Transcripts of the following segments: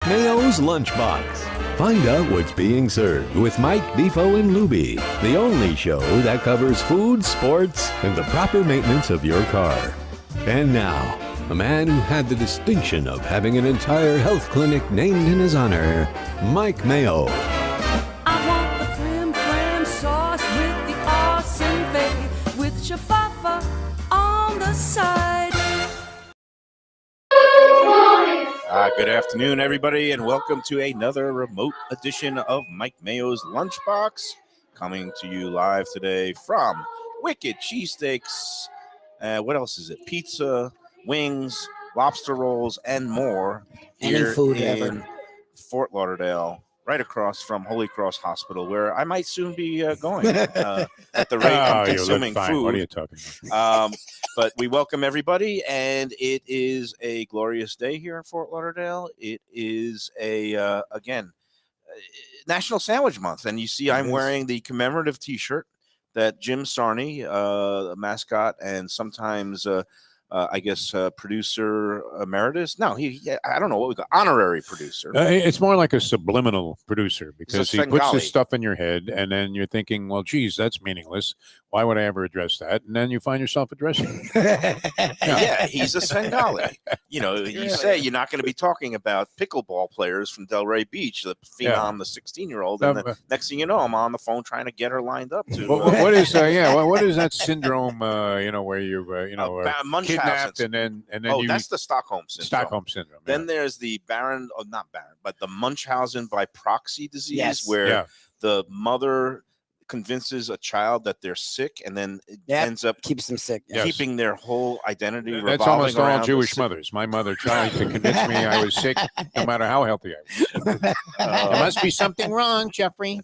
Mayo's Lunchbox. Find out what's being served with Mike, Defo and Lubie, the only show that covers food, sports, and the proper maintenance of your car. And now, a man who had the distinction of having an entire health clinic named in his honor, Mike Mayo. I want the flim flam sauce with the awesome fave, with shafafa on the side. Good afternoon, everybody, and welcome to another remote edition of Mike Mayo's Lunchbox, coming to you live today from Wicked Cheesesteaks. What else is it? Pizza, wings, lobster rolls, and more. Any food in ever. Fort Lauderdale, right across from Holy Cross Hospital, where I might soon be going at the rate I'm consuming food. What are you talking about? But we welcome everybody, and it is a glorious day here in Fort Lauderdale. It is again, National Sandwich Month, and you see I'm wearing the commemorative T-shirt that Jim Sarney, the mascot, and sometimes I guess producer emeritus. No, I don't know what we got. Honorary producer. It's more like a subliminal producer because he puts Svengali. this stuff in your head, and then you're thinking, well, geez, that's meaningless. Why would I ever address that? And then you find yourself addressing it. Yeah, he's a Svengali. You know, you say you're not going to be talking about pickleball players from Delray Beach, the phenom, the 16-year-old, and the next thing you know, I'm on the phone trying to get her lined up to. What is what is that syndrome? Where you kidnapped and then that's the Stockholm syndrome. Stockholm syndrome. Then there's the not Barron, but the Munchausen by proxy disease, where the mother convinces a child that they're sick, and then it ends up keeps them sick, keeping their whole identity. That's almost all Jewish mothers. My mother tried to convince me I was sick, no matter how healthy I was. There must be something wrong, Jeffrey.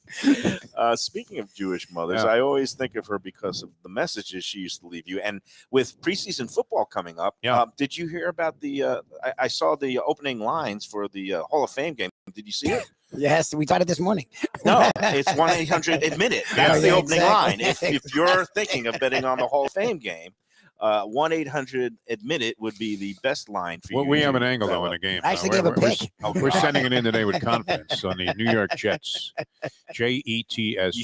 Speaking of Jewish mothers, I always think of her because of the messages she used to leave you. And with preseason football coming up, did you hear about the? I saw the opening lines for the Hall of Fame game. Did you see it? Yes, we got it this morning. No, it's 1-800-ADMIT-IT. That's the opening line. If you're thinking of betting on the Hall of Fame game, 1-800-ADMIT-IT would be the best line for you. Well, we have an angle, though, in the game. I actually gave a pick. We're sending it in today with confidence on the New York Jets. Jets. You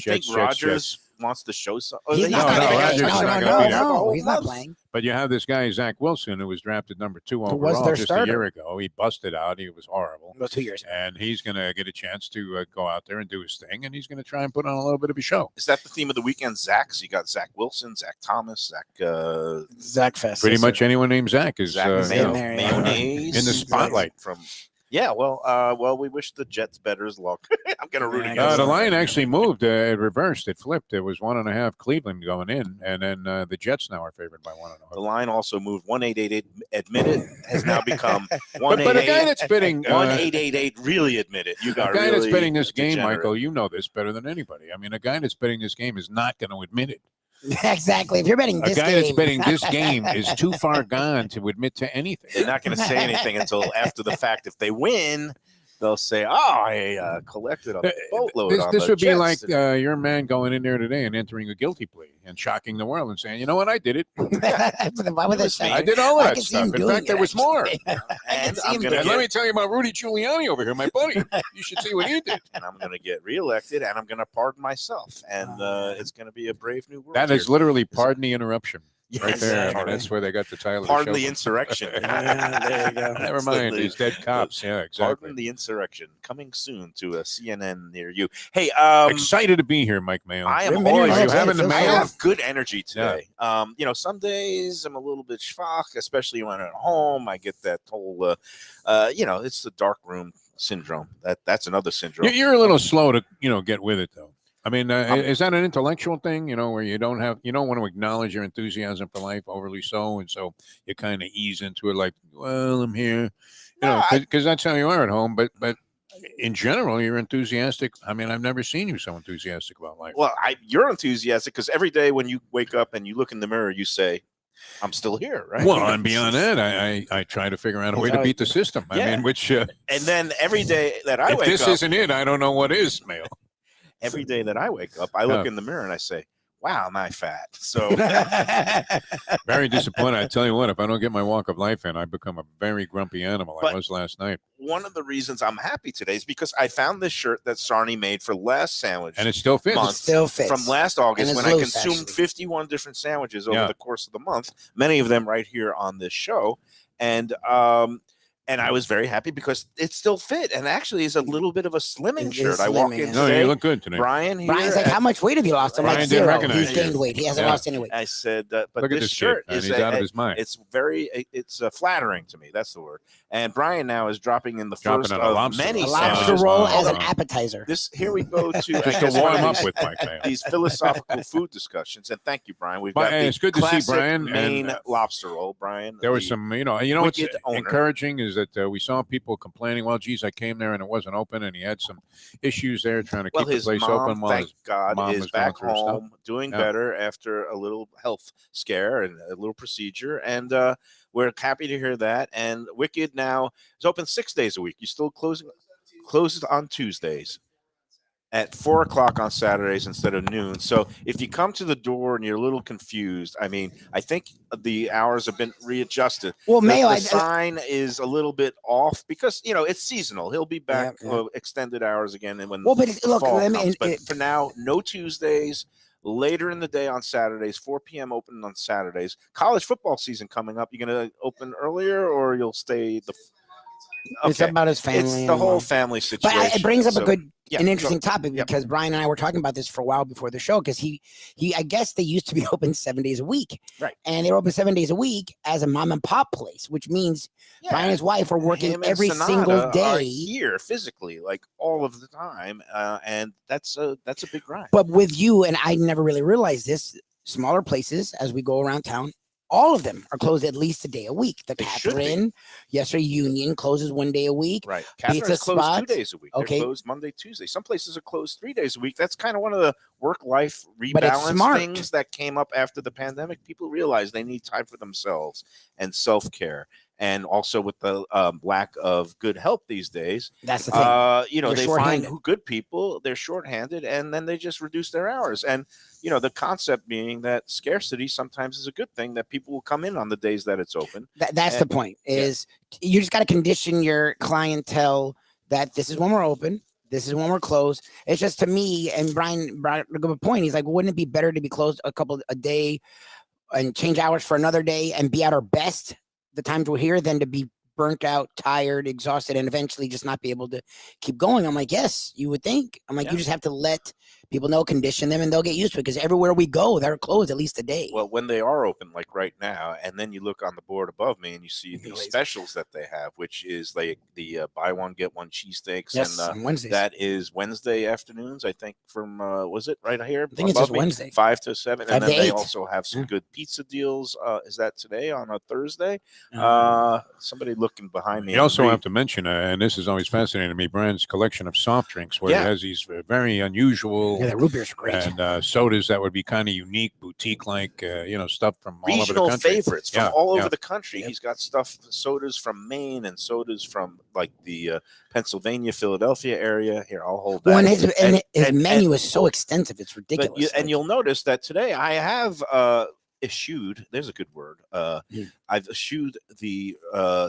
think Rodgers wants to show something? He's no, he's not playing. But you have this guy, Zach Wilson, who was drafted number 2 overall just a year ago. He busted out. He was horrible. Well, 2 years. And he's going to get a chance to go out there and do his thing, and he's going to try and put on a little bit of a show. Is that the theme of the weekend, Zach? So you got Zach Wilson, Zach Thomas, Zach Fest. Pretty much anyone named Zach is mayonnaise in the spotlight. Well, we wish the Jets betters luck. I'm going to root against the line actually moved. It reversed. It flipped. It was 1.5 Cleveland going in, and then the Jets now are favored by 1.5. The line also moved. 1-888-ADMIT-IT has now become 1-888. But a guy that's betting 1-888 really admit it. You got a guy really that's betting this game, degenerate. Michael. You know this better than anybody. I mean, a guy that's betting this game is not going to admit it. Exactly. If you're betting this game, a guy that's betting this game is too far gone to admit to anything. They're not going to say anything until after the fact. If they win, they'll say, I collected a boatload on This the would be Jets like today." your man going in there today and entering a guilty plea and shocking the world and saying, you know what, I did it. Why would they I did all of that stuff. In fact, there was more. And let me tell you about Rudy Giuliani over here, my buddy. You should see what he did. And I'm going to get reelected, and I'm going to pardon myself. And it's going to be a brave new world. That is literally pardon the interruption. Yes, right there. exactly. I mean, that's where they got the title. Pardon the insurrection. There you go. Never mind. These dead cops. Yeah, exactly. Pardon the insurrection. Coming soon to a CNN near you. Hey, excited to be here, Mike Mayo. I am always. You having the I Mayo? have good energy today. Yeah. Some days I'm a little bit schwach, especially when I'm at home. I get that whole, it's the dark room syndrome. That's another syndrome. You're a little slow to, get with it though. I mean, is that an intellectual thing, where you don't want to acknowledge your enthusiasm for life overly so, and so you kind of ease into it like, well, I'm here, because that's how you are at home. But in general, you're enthusiastic. I mean, I've never seen you so enthusiastic about life. Well, you're enthusiastic because every day when you wake up and you look in the mirror, you say, I'm still here, right? Well, and beyond that, I try to figure out a way to beat the system. I mean, which and then every day that I wake up, if this isn't it, I don't know what is, Mayo. Every day that I wake up, I look in the mirror and I say, wow, am I fat? So Very disappointed. I tell you what, if I don't get my walk of life in, I become a very grumpy animal. I But- was last night. one of the reasons I'm happy today is because I found this shirt that Sarnie made for last sandwich. And it still fits. month Still fits. from last August And when it's I loose, consumed actually. 51 different sandwiches over Yeah. the course of the month, many of them right here on this show. And I was very happy because it still fit and actually is a little bit of a slimming It shirt. is I walk slimming, in yeah. No, today, you look good today. Brian here. Brian's like, how much weight have you lost? I'm Brian like, didn't 0. recognize He's you. gained weight. He hasn't Yeah. lost any weight. I said, but Look at this this shirt kid, man. is He's out of his mind. It's very, it's flattering to me. That's the word. And Brian now is dropping in the Dropping first in a of lobster many A roll. lobster sandwiches. roll Hold as an on. appetizer. Here we go to Just I to guess one warm of up these- with, Mike. Man. these philosophical food discussions. And thank you, Brian. We've But, got hey, the it's good to see classic Brian, and, Maine lobster roll, Brian. There was the- some, what's Wicked owner. encouraging is that we saw people complaining, well, geez, I came there and it wasn't open, and he had some issues there trying to Well, keep the his place mom, open while thank his God, mom is was going back through stuff. home, doing Yeah. better after a little health scare and a little procedure. And we're happy to hear that. And Wicked now is open 6 days a week. You still closes on Tuesdays at 4 o'clock on Saturdays instead of noon. So if you come to the door and you're a little confused, I mean, I think the hours have been readjusted. Well, The, Mayo, the sign is a little bit off because it's seasonal. He'll be back Yeah. Extended hours again, and when well, but look, fall let me. comes. But for now, no Tuesdays. Later in the day on Saturdays, 4 p.m. open on Saturdays. College football season coming up. You going to open earlier, or you'll stay the? It's about his family. It's the and, whole family But situation. it brings up So, a good, yeah, an go- interesting topic yep. because Brian and I were talking about this for a while before the show because he, I guess they used to be open 7 days a week, Right. And they were open 7 days a week as a mom and pop place, which means Brian and his wife are working Him and every Sonata single are day. here physically, like all of the time, and that's a big grind. But with you, and I never really realized this, smaller places as we go around town, all of them are closed at least a day a week. The They should be. Catherine, yesterday Union closes 1 day a week. Right. Catherine's closed spots. 2 days a week. Okay. They're closed Monday, Tuesday. Some places are closed 3 days a week. That's kind of one of the work-life But it's rebalance smart. things that came up after the pandemic. People realize they need time for themselves and self-care. And also with the lack of good help these days, That's the thing. they You're find shorthanded. good people, they're shorthanded, and then they just reduce their hours. And, the concept being that scarcity sometimes is a good thing, that people will come in on the days that it's open. That's the and- point. Is you just got to condition your clientele that this is when we're open, this is when we're closed. It's just to me, and Brian brought a good point. He's like, wouldn't it be better to be closed a day and change hours for another day and be at our best the times we're here than to be burnt out, tired, exhausted, and eventually just not be able to keep going? I'm like, yes, you would think. I'm like, Yeah. you just have to let people know, condition them, and they'll get used to it because everywhere we go, they're closed at least a day. Well, when they are open, like right now, and then you look on the board above me and you see the Anyways. specials that they have, which is like the buy one get one cheesesteaks, yes, and on Wednesdays. that is Wednesday afternoons. I think from was it right here? I think it's above just me? Wednesday. 5 to 7, 5 and then to they 8. also have some Yeah. good pizza deals. Is that today on a Thursday? Um, Somebody looking behind me. You also have to mention, and this is always fascinating to me, Brian's collection of soft drinks, where Yeah. he has these very unusual yeah, the root beers are great. and sodas that would be kind of unique, boutique-like, stuff from all over regional the country. favorites from Yeah, all yeah. over the country. Yep. He's got sodas from Maine and sodas from like the Pennsylvania, Philadelphia area. Here, I'll hold that. Well, and his and- menu is so extensive, it's But ridiculous. and you'll notice that today I have eschewed. There's a good word. I've eschewed the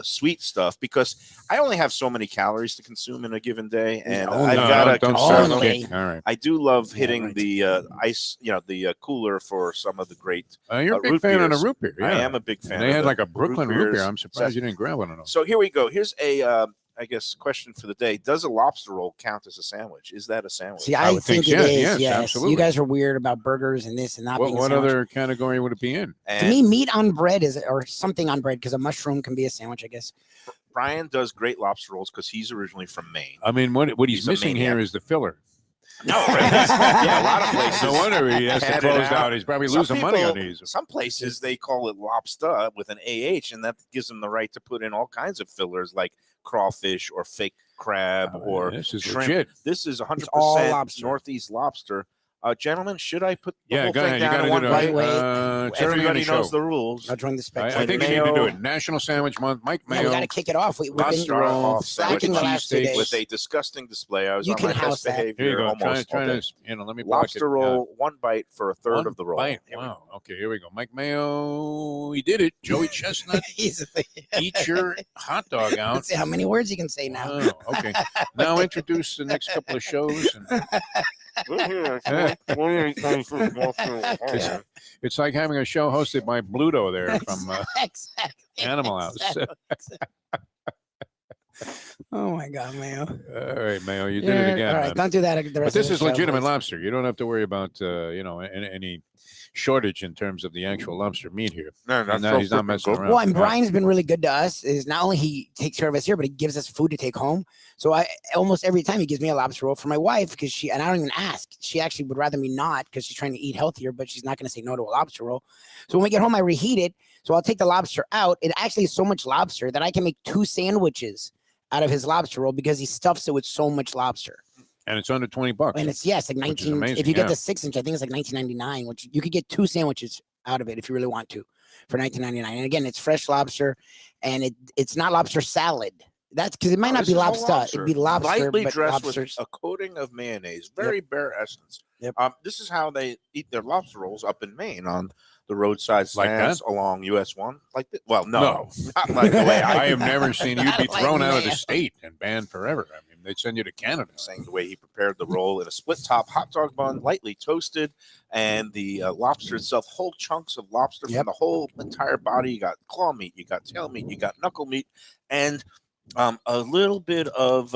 sweet stuff because I only have so many calories to consume in a given day, and Oh, I've no, got to don't conserve start them. Only. kick. All right. I do love Yeah, hitting right. the ice, the cooler for some of the great. You're a big root fan of beers. the root beer. Yeah. I am a big fan. And they of had the like a Brooklyn root beer. beers. I'm surprised you didn't grab one of those. So here we go. Here's a, I guess, question for the day. Does a lobster roll count as a sandwich? Is that a sandwich? See, I I would think think it so. is. Yes, Yes, absolutely. you guys are weird about burgers and this and not being a What sandwich. other category would it be in? To And me, meat on bread is or something on bread because a mushroom can be a sandwich, I guess. Brian does great lobster rolls because he's originally from Maine. I mean, what he's He's a missing here maniac. is the filler. No, right? Yeah, a lot of places. No wonder he has to had it close out. He's probably Some losing money on people- these. Some places they call it lobster with an AH, and that gives them the right to put in all kinds of fillers like crawfish or fake crab or This is shrimp. legit. This is 100% all lobster. Northeast lobster. Gentlemen, should I put the Yeah, whole go thing ahead. You down got in to one do bite? it. It's early in Everybody the knows show. the rules. I'll join the spectrum. I think you need to do it. National Sandwich Month. Mike No, Mayo. we got to kick it off. We've been Lobster roll, slacking wicked the last 2 cheesesteaks. days. With a disgusting display. I was You on can my house best that. behavior Here you go. almost Try all day. to, let me block Lobster it. roll, one bite for a third One of the roll. bite. Here we go. Wow. Okay, here we go. Mike Mayo, he did it. Joey Chestnut, eat your hot dog out. Let's see how many words you can say now. Wow, okay. Now introduce the next couple of shows. It's like having a show hosted by Bluto there from Exactly. Animal House. Oh my God, Mayo. All right, Mayo, you did it again. All right, man. don't do that. The But rest this of the is show, legitimate please. lobster. You don't have to worry about any shortage in terms of the actual lobster meat here. Man, And that's he's not messing around. Well, and Yeah. Brian's been really good to us. Is not only he takes care of us here, but he gives us food to take home. So I almost every time he gives me a lobster roll for my wife because and I don't even ask. She actually would rather me not because she's trying to eat healthier, but she's not going to say no to a lobster roll. So when we get home, I reheat it. So I'll take the lobster out. It actually is so much lobster that I can make 2 sandwiches out of his lobster roll because he stuffs it with so much lobster. And it's under $20. And it's like Which is 19. amazing, If you get yeah. the 6-inch, I think it's like $19.99, which you could get 2 sandwiches out of it if you really want to for $19.99. And again, it's fresh lobster, and it's not lobster salad. That's because it might not This be is all lobster. It'd be lobster, lightly but dressed lobsters. with a coating of mayonnaise, very bare essence. Yep. This is how they eat their lobster rolls up in Maine on the roadside Like stands that? along US 1. Like that? Well, no, No. not like the way I I have never seen you'd be Not like thrown out of the Mayo. state and banned forever. I mean, they'd send you to Canada. saying the way he prepared the roll in a split top hot dog bun, lightly toasted, and the lobster itself, whole chunks of lobster Yep. from the whole entire body. You got claw meat, you got tail meat, you got knuckle meat, and a little bit of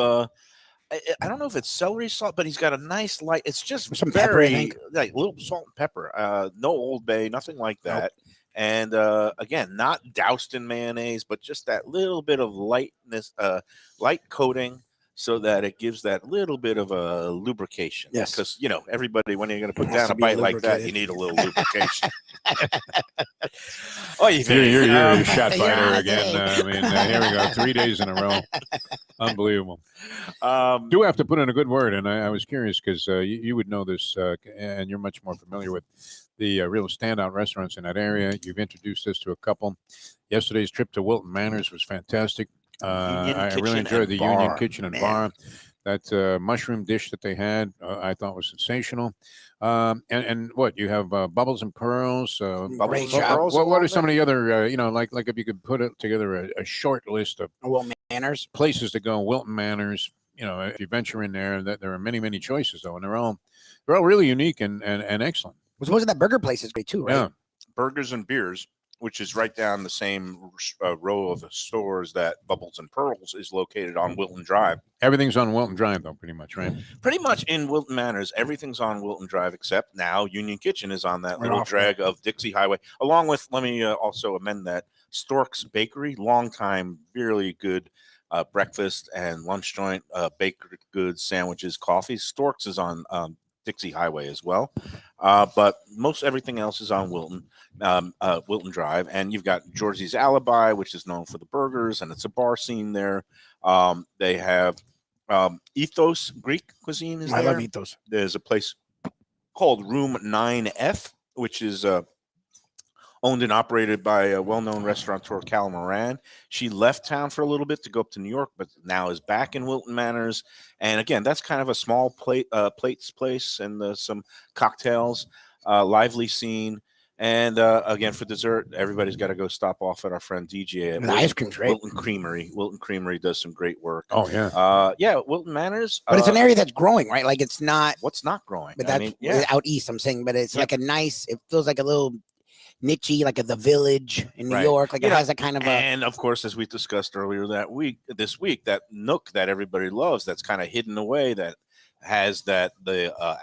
I don't know if it's celery salt, but he's got a nice light. It's just Some pepper, I very think. like little salt and pepper. No Old Bay, nothing like Nope. that. And again, not doused in mayonnaise, but just that little bit of lightness, light coating, so that it gives that little bit of a lubrication. Yes. Because everybody, when you're going to put Has down to a be bite like that, you lubricated. need a little lubrication. Oh, You're a shot You're fighter on it again. today. I mean, here we go. 3 days in a row. Unbelievable. Um, Do have to put in a good word, and I was curious because you would know this, and you're much more familiar with the real standout restaurants in that area. You've introduced us to a couple. Yesterday's trip to Wilton Manors was fantastic. I Kitchen really enjoyed and the Union Bar, Kitchen and man. Bar. That mushroom dish that they had, I thought was sensational. And what you have bubbles and pearls. Great Bubbles job. and pearls What along are some there? of the other like if you could put it together a short list of Well, manners. places to go, Wilton Manors. If you venture in there, that there are many choices though, and they're all really unique and excellent. Suppose that burger place is great too, right? Yeah. Burgers and Beers, which is right down the same row of stores that Bubbles and Pearls is located on Wilton Drive. Everything's on Wilton Drive though, pretty much, right? Pretty much in Wilton Manors, everything's on Wilton Drive except now Union Kitchen is on that Right little off drag of Dixie Highway, along with, let me also amend that, Stork's Bakery, longtime, really good breakfast and lunch joint, baked goods, sandwiches, coffees. Stork's is on Dixie Highway as well. But most everything else is on Wilton Drive. And you've got Georgie's Alibi, which is known for the burgers, and it's a bar scene there. They have Ethos Greek cuisine is I there. love Ethos. There's a place called Room 9F, which is owned and operated by a well-known restaurateur, Cal Moran. She left town for a little bit to go up to New York, but now is back in Wilton Manors. And again, that's kind of a small plates place and some cocktails, lively scene. And again, for dessert, everybody's got to go stop off at our friend DJ at The ice cream's great. Wilton Creamery. Wilton Creamery does some great work. Oh yeah. Yeah, Wilton Manors. But it's an area that's growing, right? Like it's not, What's not growing? but I that's mean, yeah. out east. I'm saying, but it's Yep. like a nice. It feels like a little niche-y, like the Village in New Right. York. Like You it know, has a kind of a. And of course, as we discussed earlier this week, that nook that everybody loves, that's kind of hidden away, that has the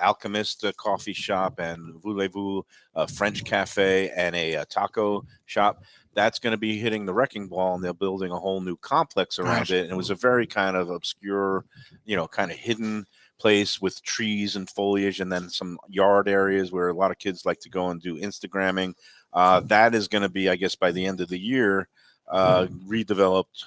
Alchemist coffee shop and Voulez-Vous French cafe and a taco shop. That's going to be hitting the wrecking ball, and they're building a whole new complex around Gosh. it. And it was a very kind of obscure, kind of hidden place with trees and foliage, and then some yard areas where a lot of kids like to go and do Instagramming. That is going to be, I guess, by the end of the year, redeveloped,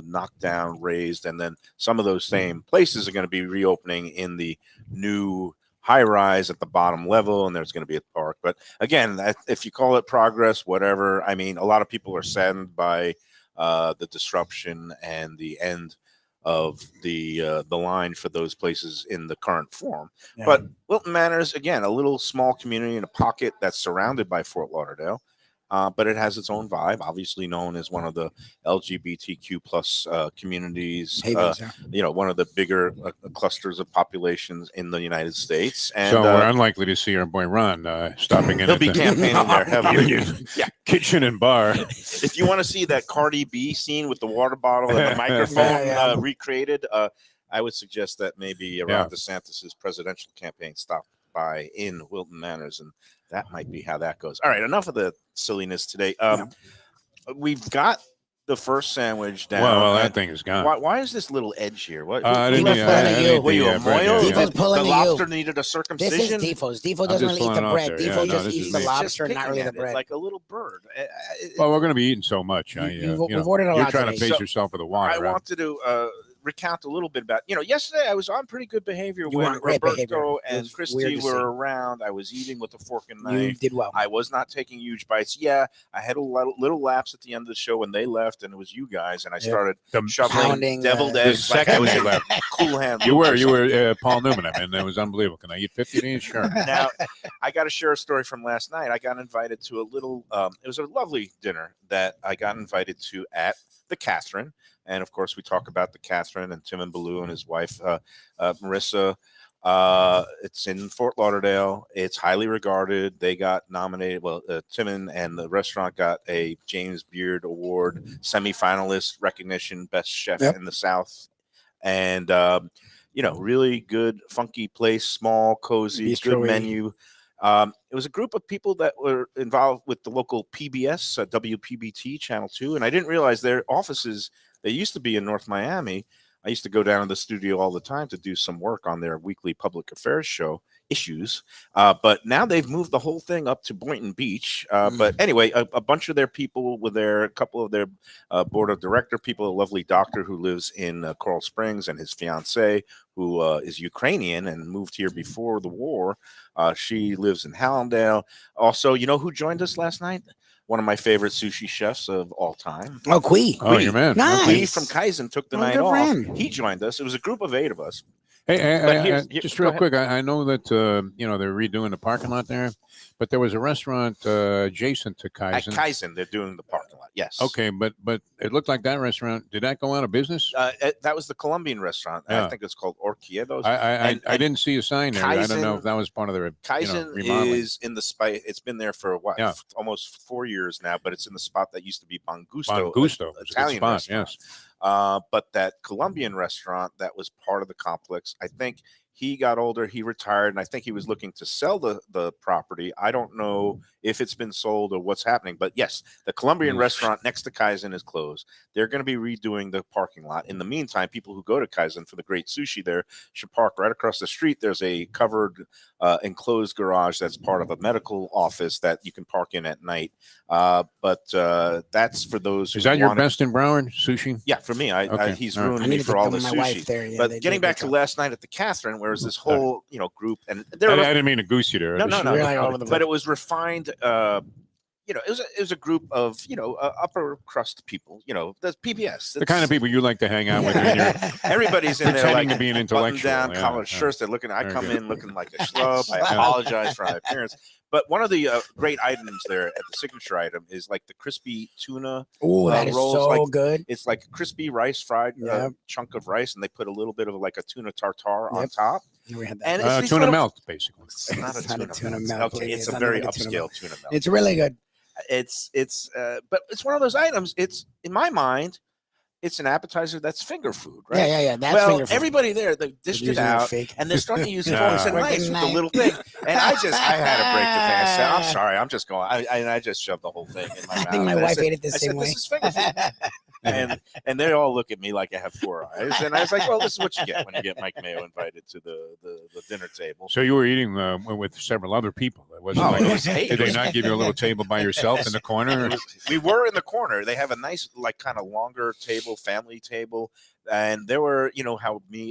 knocked down, raised, and then some of those same places are going to be reopening in the new high rise at the bottom level, and there's going to be a park. But again, if you call it progress, whatever. I mean, a lot of people are saddened by the disruption and the end of the line for those places in the current form. Yeah. But Wilton Manors, again, a little small community in a pocket that's surrounded by Fort Lauderdale. But it has its own vibe, obviously known as one of the LGBTQ plus communities, one of the bigger clusters of populations in the United States. And so we're unlikely to see our boy Ron stopping in. He'll be campaigning there heavily. Yeah, kitchen and bar. If you want to see that Cardi B scene with the water bottle and the microphone recreated, I would suggest that maybe Ron DeSantis' presidential campaign stop by in Wilton Manors, and that might be how that goes. All right, enough of the silliness today. We've got the first sandwich down. Well, that thing is gone. Why is this little edge here? What? Were you a Mayo? Defo's pulling the at you. lobster needed a circumcision. This is Defo's. Defo doesn't really eat the bread. Defo just eats the lobster, not really the bread. Like a little bird. Well, we're going to be eating so much. We've ordered a lot. You're trying to pace yourself with the water. I wanted to recount a little bit about, yesterday I was on pretty good behavior when Roberto and Christy were around. I was eating with a fork and knife. You did well. I was not taking huge bites. Yeah, I had a little lapse at the end of the show when they left, and it was you guys, and I started shoveling deviled eggs. The second they left. Cool hand. You were Paul Newman. I mean, that was unbelievable. Can I eat 50 of these? Sure. Now, I got to share a story from last night. I got invited to a little, it was a lovely dinner that I got invited to at the Catherine. And of course, we talk about the Catherine and Tim and Baloo and his wife, Marissa. It's in Fort Lauderdale. It's highly regarded. They got nominated. Well, Tim and the restaurant got a James Beard Award semifinalist recognition, best chef in the South. And, really good, funky place, small, cozy, good menu. It was a group of people that were involved with the local PBS, WPBT Channel 2. And I didn't realize their offices, they used to be in North Miami. I used to go down to the studio all the time to do some work on their weekly public affairs show, Issues. But now they've moved the whole thing up to Boynton Beach. But anyway, a bunch of their people were there, a couple of their board of director people, a lovely doctor who lives in Coral Springs, and his fiance, who is Ukrainian and moved here before the war. She lives in Hallandale. Also, you know who joined us last night? One of my favorite sushi chefs of all time. Oh, Quee. Oh, your man. Nice. Quee from Kaizen took the night off. He joined us. It was a group of 8 of us. Hey, just real quick, I know that they're redoing the parking lot there, but there was a restaurant adjacent to Kaizen. At Kaizen, they're doing the parking lot. Yes. Okay, but it looked like that restaurant. Did that go out of business? That was the Colombian restaurant. I think it's called Orquiedos. I didn't see a sign there. Kaizen, I don't know if that was part of their Kaizen remodeling. is in the spot. It's been there for almost 4 years now, but it's in the spot that used to be Bon Gusto. Italian spot, restaurant. Yes. But that Colombian restaurant that was part of the complex, I think he got older, he retired, and I think he was looking to sell the property. I don't know if it's been sold or what's happening, but yes, the Colombian restaurant next to Kaizen is closed. They're going to be redoing the parking lot. In the meantime, people who go to Kaizen for the great sushi there should park right across the street. There's a covered enclosed garage that's part of a medical office that you can park in at night. But that's for those. Is that your best in Broward sushi? Yeah, for me. He's ruined me for all the sushi. There. Yeah, but getting back to last night at the Catherine, where was this whole group, and I didn't mean to goose you there. No. But it was refined. It was a group of upper crust people. The PBS, the kind of people you like to hang out with. Everybody's in there like to be an intellectual. Button down collared shirts. They're looking. I come in looking like a schlub. I apologize for my appearance. But one of the great items there at the signature item is like the crispy tuna. Oh, that is rolls. so good. It's like crispy rice, fried chunk of rice, and they put a little bit of like a tuna tartare on top. We had that. And it's tuna melt, basically. It's not a tuna melt. Okay, it's a very upscale tuna melt. It's really good. But it's one of those items. It's in my mind, it's an appetizer that's finger food, right? Yeah. That's finger food. Everybody there, they dished it out, and they're starting to use forks and knives with the little thing. And I had to break the thing. I said, "I'm sorry, I'm just going." I just shoved the whole thing in my mouth. I think my wife ate it the same way. This is finger food. And they all look at me like I have 4 eyes, and I was like, "Well, this is what you get when you get Mike Mayo invited to the dinner table." So you were eating with several other people. It wasn't did they not give you a little table by yourself in the corner? We were in the corner. They have a nice, like, kind of longer table, family table. And there were,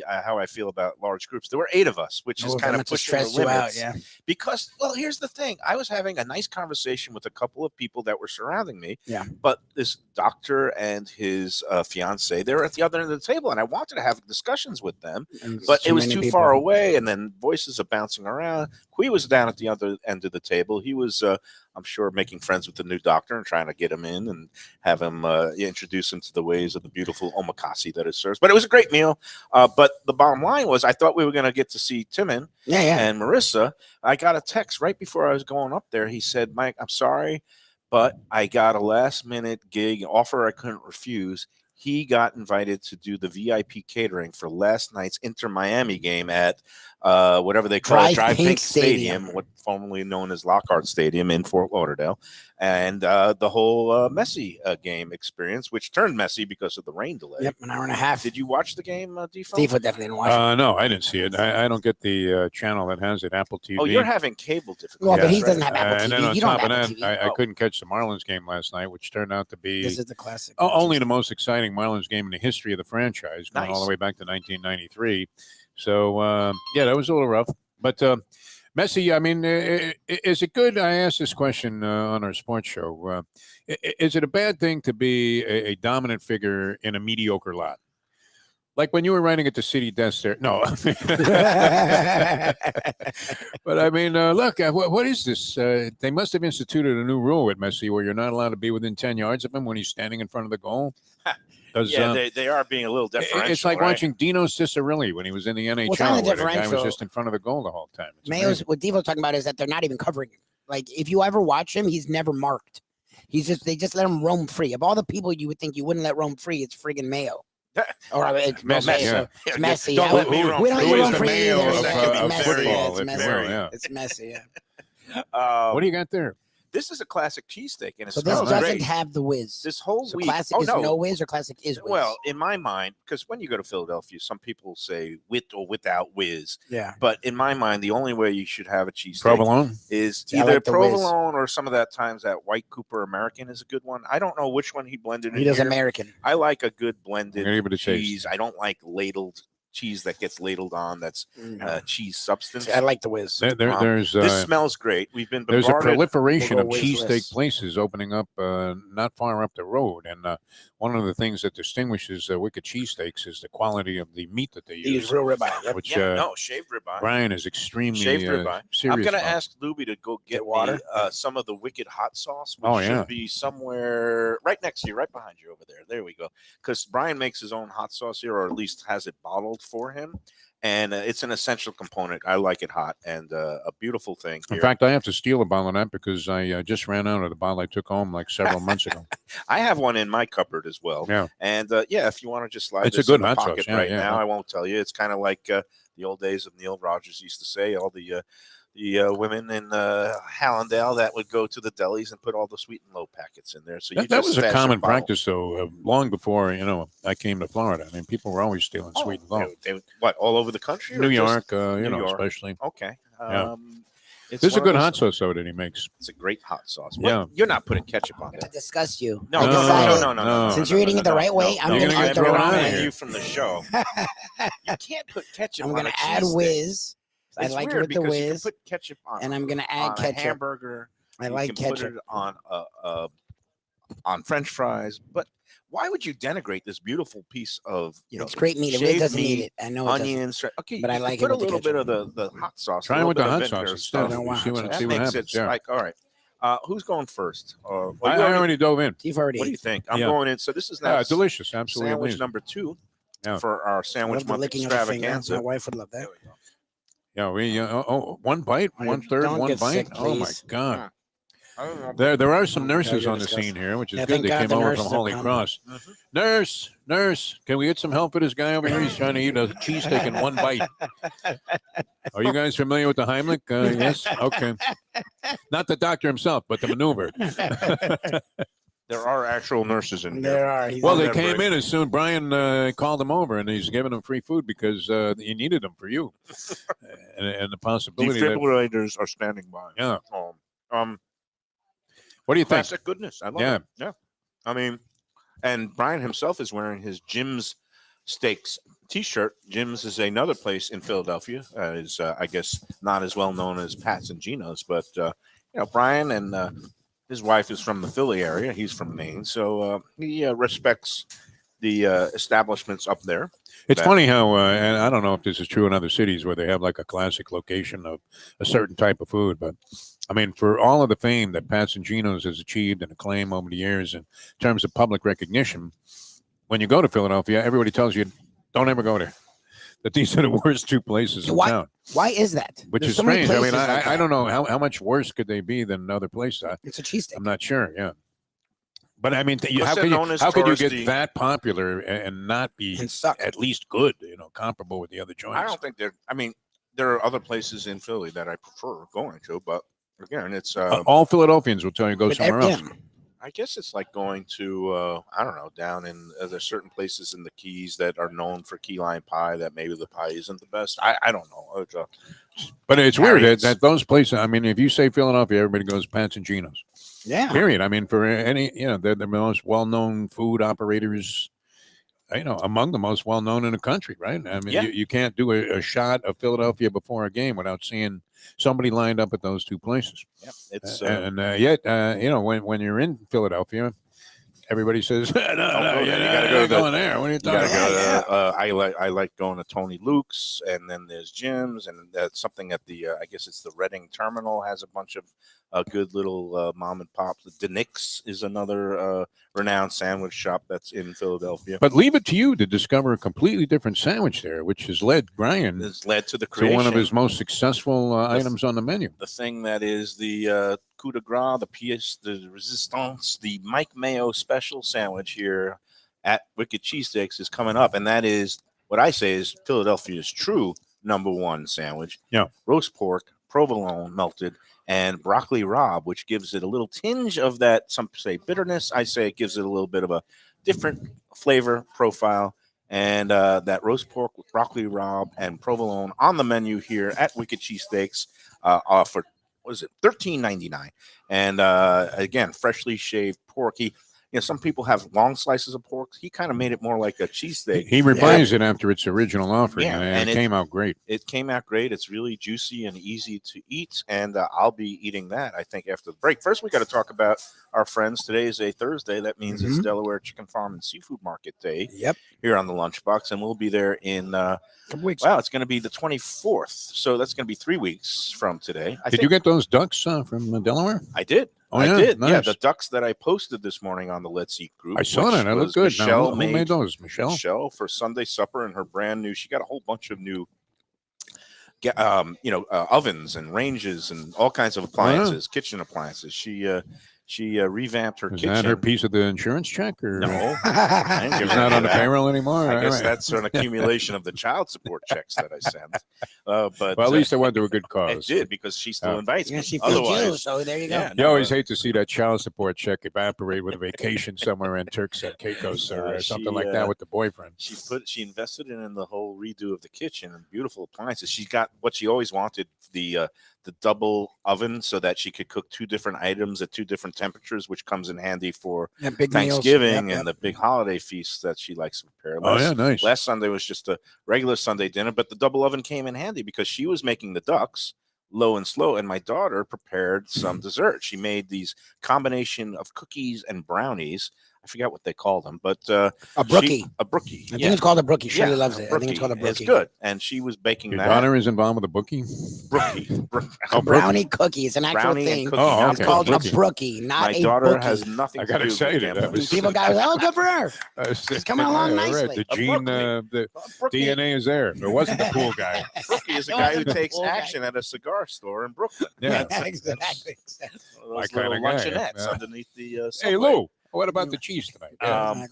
how I feel about large groups. There were 8 of us, which is kind of pushing the limits. Yeah. Because, well, here's the thing. I was having a nice conversation with a couple of people that were surrounding me. Yeah. But this doctor and his fiance, they were at the other end of the table, and I wanted to have discussions with them, but it was too far away, and then voices are bouncing around. Kui was down at the other end of the table. He was, I'm sure, making friends with the new doctor and trying to get him in and have him introduce him to the ways of the beautiful omakase that it serves. But it was a great meal. But the bottom line was, I thought we were going to get to see Timon and Marissa. I got a text right before I was going up there. He said, Mike, I'm sorry, but I got a last-minute gig offer I couldn't refuse. He got invited to do the VIP catering for last night's Inter Miami game at whatever they call it, Drive Pink Stadium, what formerly known as Lockhart Stadium in Fort Lauderdale, and the whole Messi game experience, which turned messy because of the rain delay. Yep, an hour and a half. Did you watch the game, Defo? Defo definitely didn't watch it. No, I didn't see it. I don't get the channel that has it, Apple TV. Oh, you're having cable difficulties. Well, but he right? doesn't have Apple TV. And then on You don't top have of Apple that, TV. I couldn't catch the Marlins game last night, which turned out to be This is the classic. only the most exciting Marlins game in the history of the franchise, going all Nice. the way back to 1993. So, yeah, that was a little rough. But Messi, I mean, is it good? I asked this question on our sports show. Is it a bad thing to be a dominant figure in a mediocre lot? Like when you were writing at the city desk there. No. But I mean, look, what is this? They must have instituted a new rule with Messi where you're not allowed to be within 10 yards of him when he's standing in front of the goal. Yeah, they are being a little differential. It's like right? watching Dino Cicerilli when he was in the NHL, Well, it's not a where the guy was differential. just in front of the goal the whole time. It's Mayo's amazing. what Devo's talking about is that they're not even covering him. Like if you ever watch him, he's never marked. They just let him roam free. Of all the people you would think you wouldn't let roam free, it's friggin' Mayo. Or it's Messi, Messi. yeah. It's Messi. Don't Yeah, let me roam we don't free. let Who is roam the free Mayo either. of, Yeah, of it's Messi. football, Yeah, if it's you will, Messi. yeah. It's Messi. Yeah. What do you got there? This is a classic cheesesteak, and it So this smells doesn't great. have the whiz. This whole So week, classic is no whiz or classic is whiz. Well, in my mind, because when you go to Philadelphia, some people say with or without whiz. yeah. But in my mind, the only way you should have a cheesesteak Provolone? is See, I either like the whiz. provolone or some of that times that White Cooper American is a good one. I don't know which one he blended He in does here. American. I like a good blended Give it a taste. cheese. I don't like ladled cheese that gets ladled on. That's cheese substance. I like the whiz. There's This smells great. We've been there's a bombarded. proliferation We'll of go cheesesteak whizless. places opening up not far up the road, and one of the things that distinguishes Wicked Cheesesteaks is the quality of the meat that they He use, use real ribeye. Yep. which no, shaved ribeye. Brian is extremely Shaved ribeye. serious I'm going to about. ask Lubie to go get water? me, some of the Wicked hot sauce, which Oh, yeah. should be somewhere right next to you, right behind you over there. There we go. Because Brian makes his own hot sauce here, or at least has it bottled for him. And it's an essential component. I like it hot, and a beautiful thing In here. fact, I have to steal a bottle of that because I just ran out of the bottle I took home like several months ago. I have one in my cupboard as well. Yeah. And yeah, if you want to just slide It's a this good in the hot sauce. pocket Yeah, right yeah. now, I won't tell you. It's kind of like the old days of Neil Rogers used to say, all the women in Hallandale that would go to the delis and put all the sweet and low packets in there. So you That just was a stash your common bottle. practice, though, long before I came to Florida. I mean, people were always stealing Oh, sweet and low. what, all over the country? or New just- York, New York? especially. Okay. Yeah. It's This is a one of good those- hot sauce, though, that he makes. It's a great hot sauce. Yeah. But you're not putting ketchup on I'm gonna it. disgust you. No, I no, no, decided- no, no, no, no. Since no, you're no, eating no, it the no, right way, no, I'm no, gonna I get am thrown out of banning here. you from the show. You can't put ketchup I'm on gonna a add cheesesteak. whiz. I It's like it weird with the because you can whiz, put ketchup on, and I'm gonna add on a ketchup. hamburger. I You like can ketchup. put it on French fries. But why would you denigrate this beautiful piece of It's great meat. It shaved really doesn't meat, need it. I know it doesn't. onions? Okay, But I you like it put a with the little bit of ketchup. the hot sauce. Try a it little with the bit of hot vinegar sauce stuff. instead. I don't want See hot what, sauce. see That what makes happens. it Yeah. like, all right. Who's going first? I already dove in. You've already. What do you think? I'm Yeah. going in. So this is now Delicious. Absolutely sandwich amazing. number 2 Yeah. for our I sandwich love the month licking of the finger. extravaganza. My wife would love that. There we go. Yeah, one bite, Oh, 1/3, don't one get bite. sick, Oh my please. God! I don't know. There are some Oh my God, nurses you're on the disgusting. scene here, which is Yeah, good. thank They God came the over nurses from have Holy come. Cross. Mhm. Nurse, can we get some help for this guy over here? He's trying to eat a cheesesteak in one bite. Are you guys familiar with the Heimlich? Yes. Okay. Not the doctor himself, but the maneuver. There are actual nurses in There here. are. He's Well, on they that came break. in as soon. Brian called them over, and he's giving them free food because he needed them for you, and the possibility that. Defibrillators are standing by. Yeah. What do you think? Classic goodness. I love Yeah. it. Yeah. I mean, and Brian himself is wearing his Jim's Steaks T-shirt. Jim's is another place in Philadelphia. Is I guess not as well known as Pat's and Gino's, but Brian and his wife is from the Philly area. He's from Maine, so he respects the establishments up there. It's funny how, and I don't know if this is true in other cities where they have like a classic location of a certain type of food, but I mean, for all of the fame that Pat's and Gino's has achieved and acclaim over the years in terms of public recognition, when you go to Philadelphia, everybody tells you, don't ever go there. That these are the worst two places in town. Why is that? Which There's is so many strange. I mean, places like I that. don't know how much worse could they be than other places. It's a cheesesteak. I'm not sure. Yeah. But I mean, Because how they're known as could you touristy. get that popular and not be And suck. at least good, comparable with the other joints? I don't think they're. I mean, there are other places in Philly that I prefer going to, but again, it's. All Philadelphians will tell you go But somewhere else. I guess it's like going to I don't know, down in there's certain places in the Keys that are known for key lime pie that maybe the pie isn't the best. I don't know. It's, But it's weird Harriet's. that those places. I mean, if you say Philadelphia, everybody goes Pat's and Gino's. Yeah. Period. I mean, for any, they're the most well-known food operators, among the most well-known in the country, right? I mean, Yeah. you can't do a shot of Philadelphia before a game without seeing somebody lined up at those two places. yeah, it's Yet, when you're in Philadelphia, everybody says, no, go you're there. You not gotta go to the- going there. What are you you talking gotta about? go to, I like going to Tony Luke's, and then there's Jim's, and that's something at the I guess it's the Reading Terminal has a bunch of good little mom and pops. The Nick's is another renowned sandwich shop that's in Philadelphia. But leave it to you to discover a completely different sandwich there, which has led Brian It's led to the to creation one of his most successful items on the menu. the thing that is the coup de grace, the pièce de résistance, the Mike Mayo special sandwich here at Wicked Cheesesteaks is coming up, and that is what I say is Philadelphia's true #1 sandwich. Yeah. Roast pork, provolone melted, and broccoli rabe, which gives it a little tinge of that, some say bitterness. I say it gives it a little bit of a different flavor profile. And that roast pork with broccoli rabe and provolone on the menu here at Wicked Cheesesteaks for what is it, $13.99. And again, freshly shaved pork. Some people have long slices of pork. He kind of made it more like a cheesesteak. He revised it after its original offering, Yeah, and it came out great. It came out great. It's really juicy and easy to eat, and I'll be eating that, I think, after the break. First, we got to talk about our friends. Today is a Thursday. That means it's Delaware Chicken Farm and Seafood Market Day Yep. here on the Lunchbox, and we'll be there in, Couple weeks. wow, it's going to be the 24th, so that's going to be 3 weeks from today. Did you get those ducks from Delaware? I did. Oh, I yeah? did. Yeah, Nice. the ducks that I posted this morning on the Let's Eat group. I saw which that. It looked was good. Michelle Who made those? Michelle? Michelle for Sunday supper and her brand new. She got a whole bunch of new, ovens and ranges and all kinds of appliances, kitchen appliances. She revamped her Is kitchen. that her piece of the insurance check? Or No, I didn't give she's her not any on the of that. payroll anymore? I All guess right. that's an accumulation of the child support checks that I sent. But Well, at least it went to a good it cause. did because she still Oh. invites Yeah, me. she feeds you, Otherwise, so there you go. yeah, You no, always hate to see that child support check evaporate with a vacation somewhere in Turks and Caicos or something like that with the boyfriend. She invested in the whole redo of the kitchen and beautiful appliances. She got what she always wanted, the double oven, so that she could cook 2 different items at 2 different temperatures, which comes in handy for Yeah, big Thanksgiving meals. and the big holiday feasts that she likes to prepare. Oh, yeah, nice. Last Sunday was just a regular Sunday dinner, but the double oven came in handy because she was making the ducks low and slow, and my daughter prepared some dessert. She made these combination of cookies and brownies. I forgot what they call them, but A brookie. a brookie. I think it's called a brookie. Shirley loves a it. I think it's called a brookie. It's brookie. good, and she was baking Your that. daughter is involved with a bookie? Brookie. A brownie cookie. It's an actual Brownie and thing. cookie. Oh, It's okay. called Brookie. a brookie, not My a daughter bookie. has nothing I to gotta do say with that gambling. was- People got, oh, good for her. It's coming along nicely. The A gene, brookie. the A brookie. DNA is there. It wasn't the pool guy. Brookie is a It guy who wasn't the takes pool guy. action at a cigar store in Brooklyn. Yeah. exactly. One My of those little kinda guy, luncheonettes yeah. underneath the Hey, subway. Lou, what about the cheese tonight? Yeah. Um,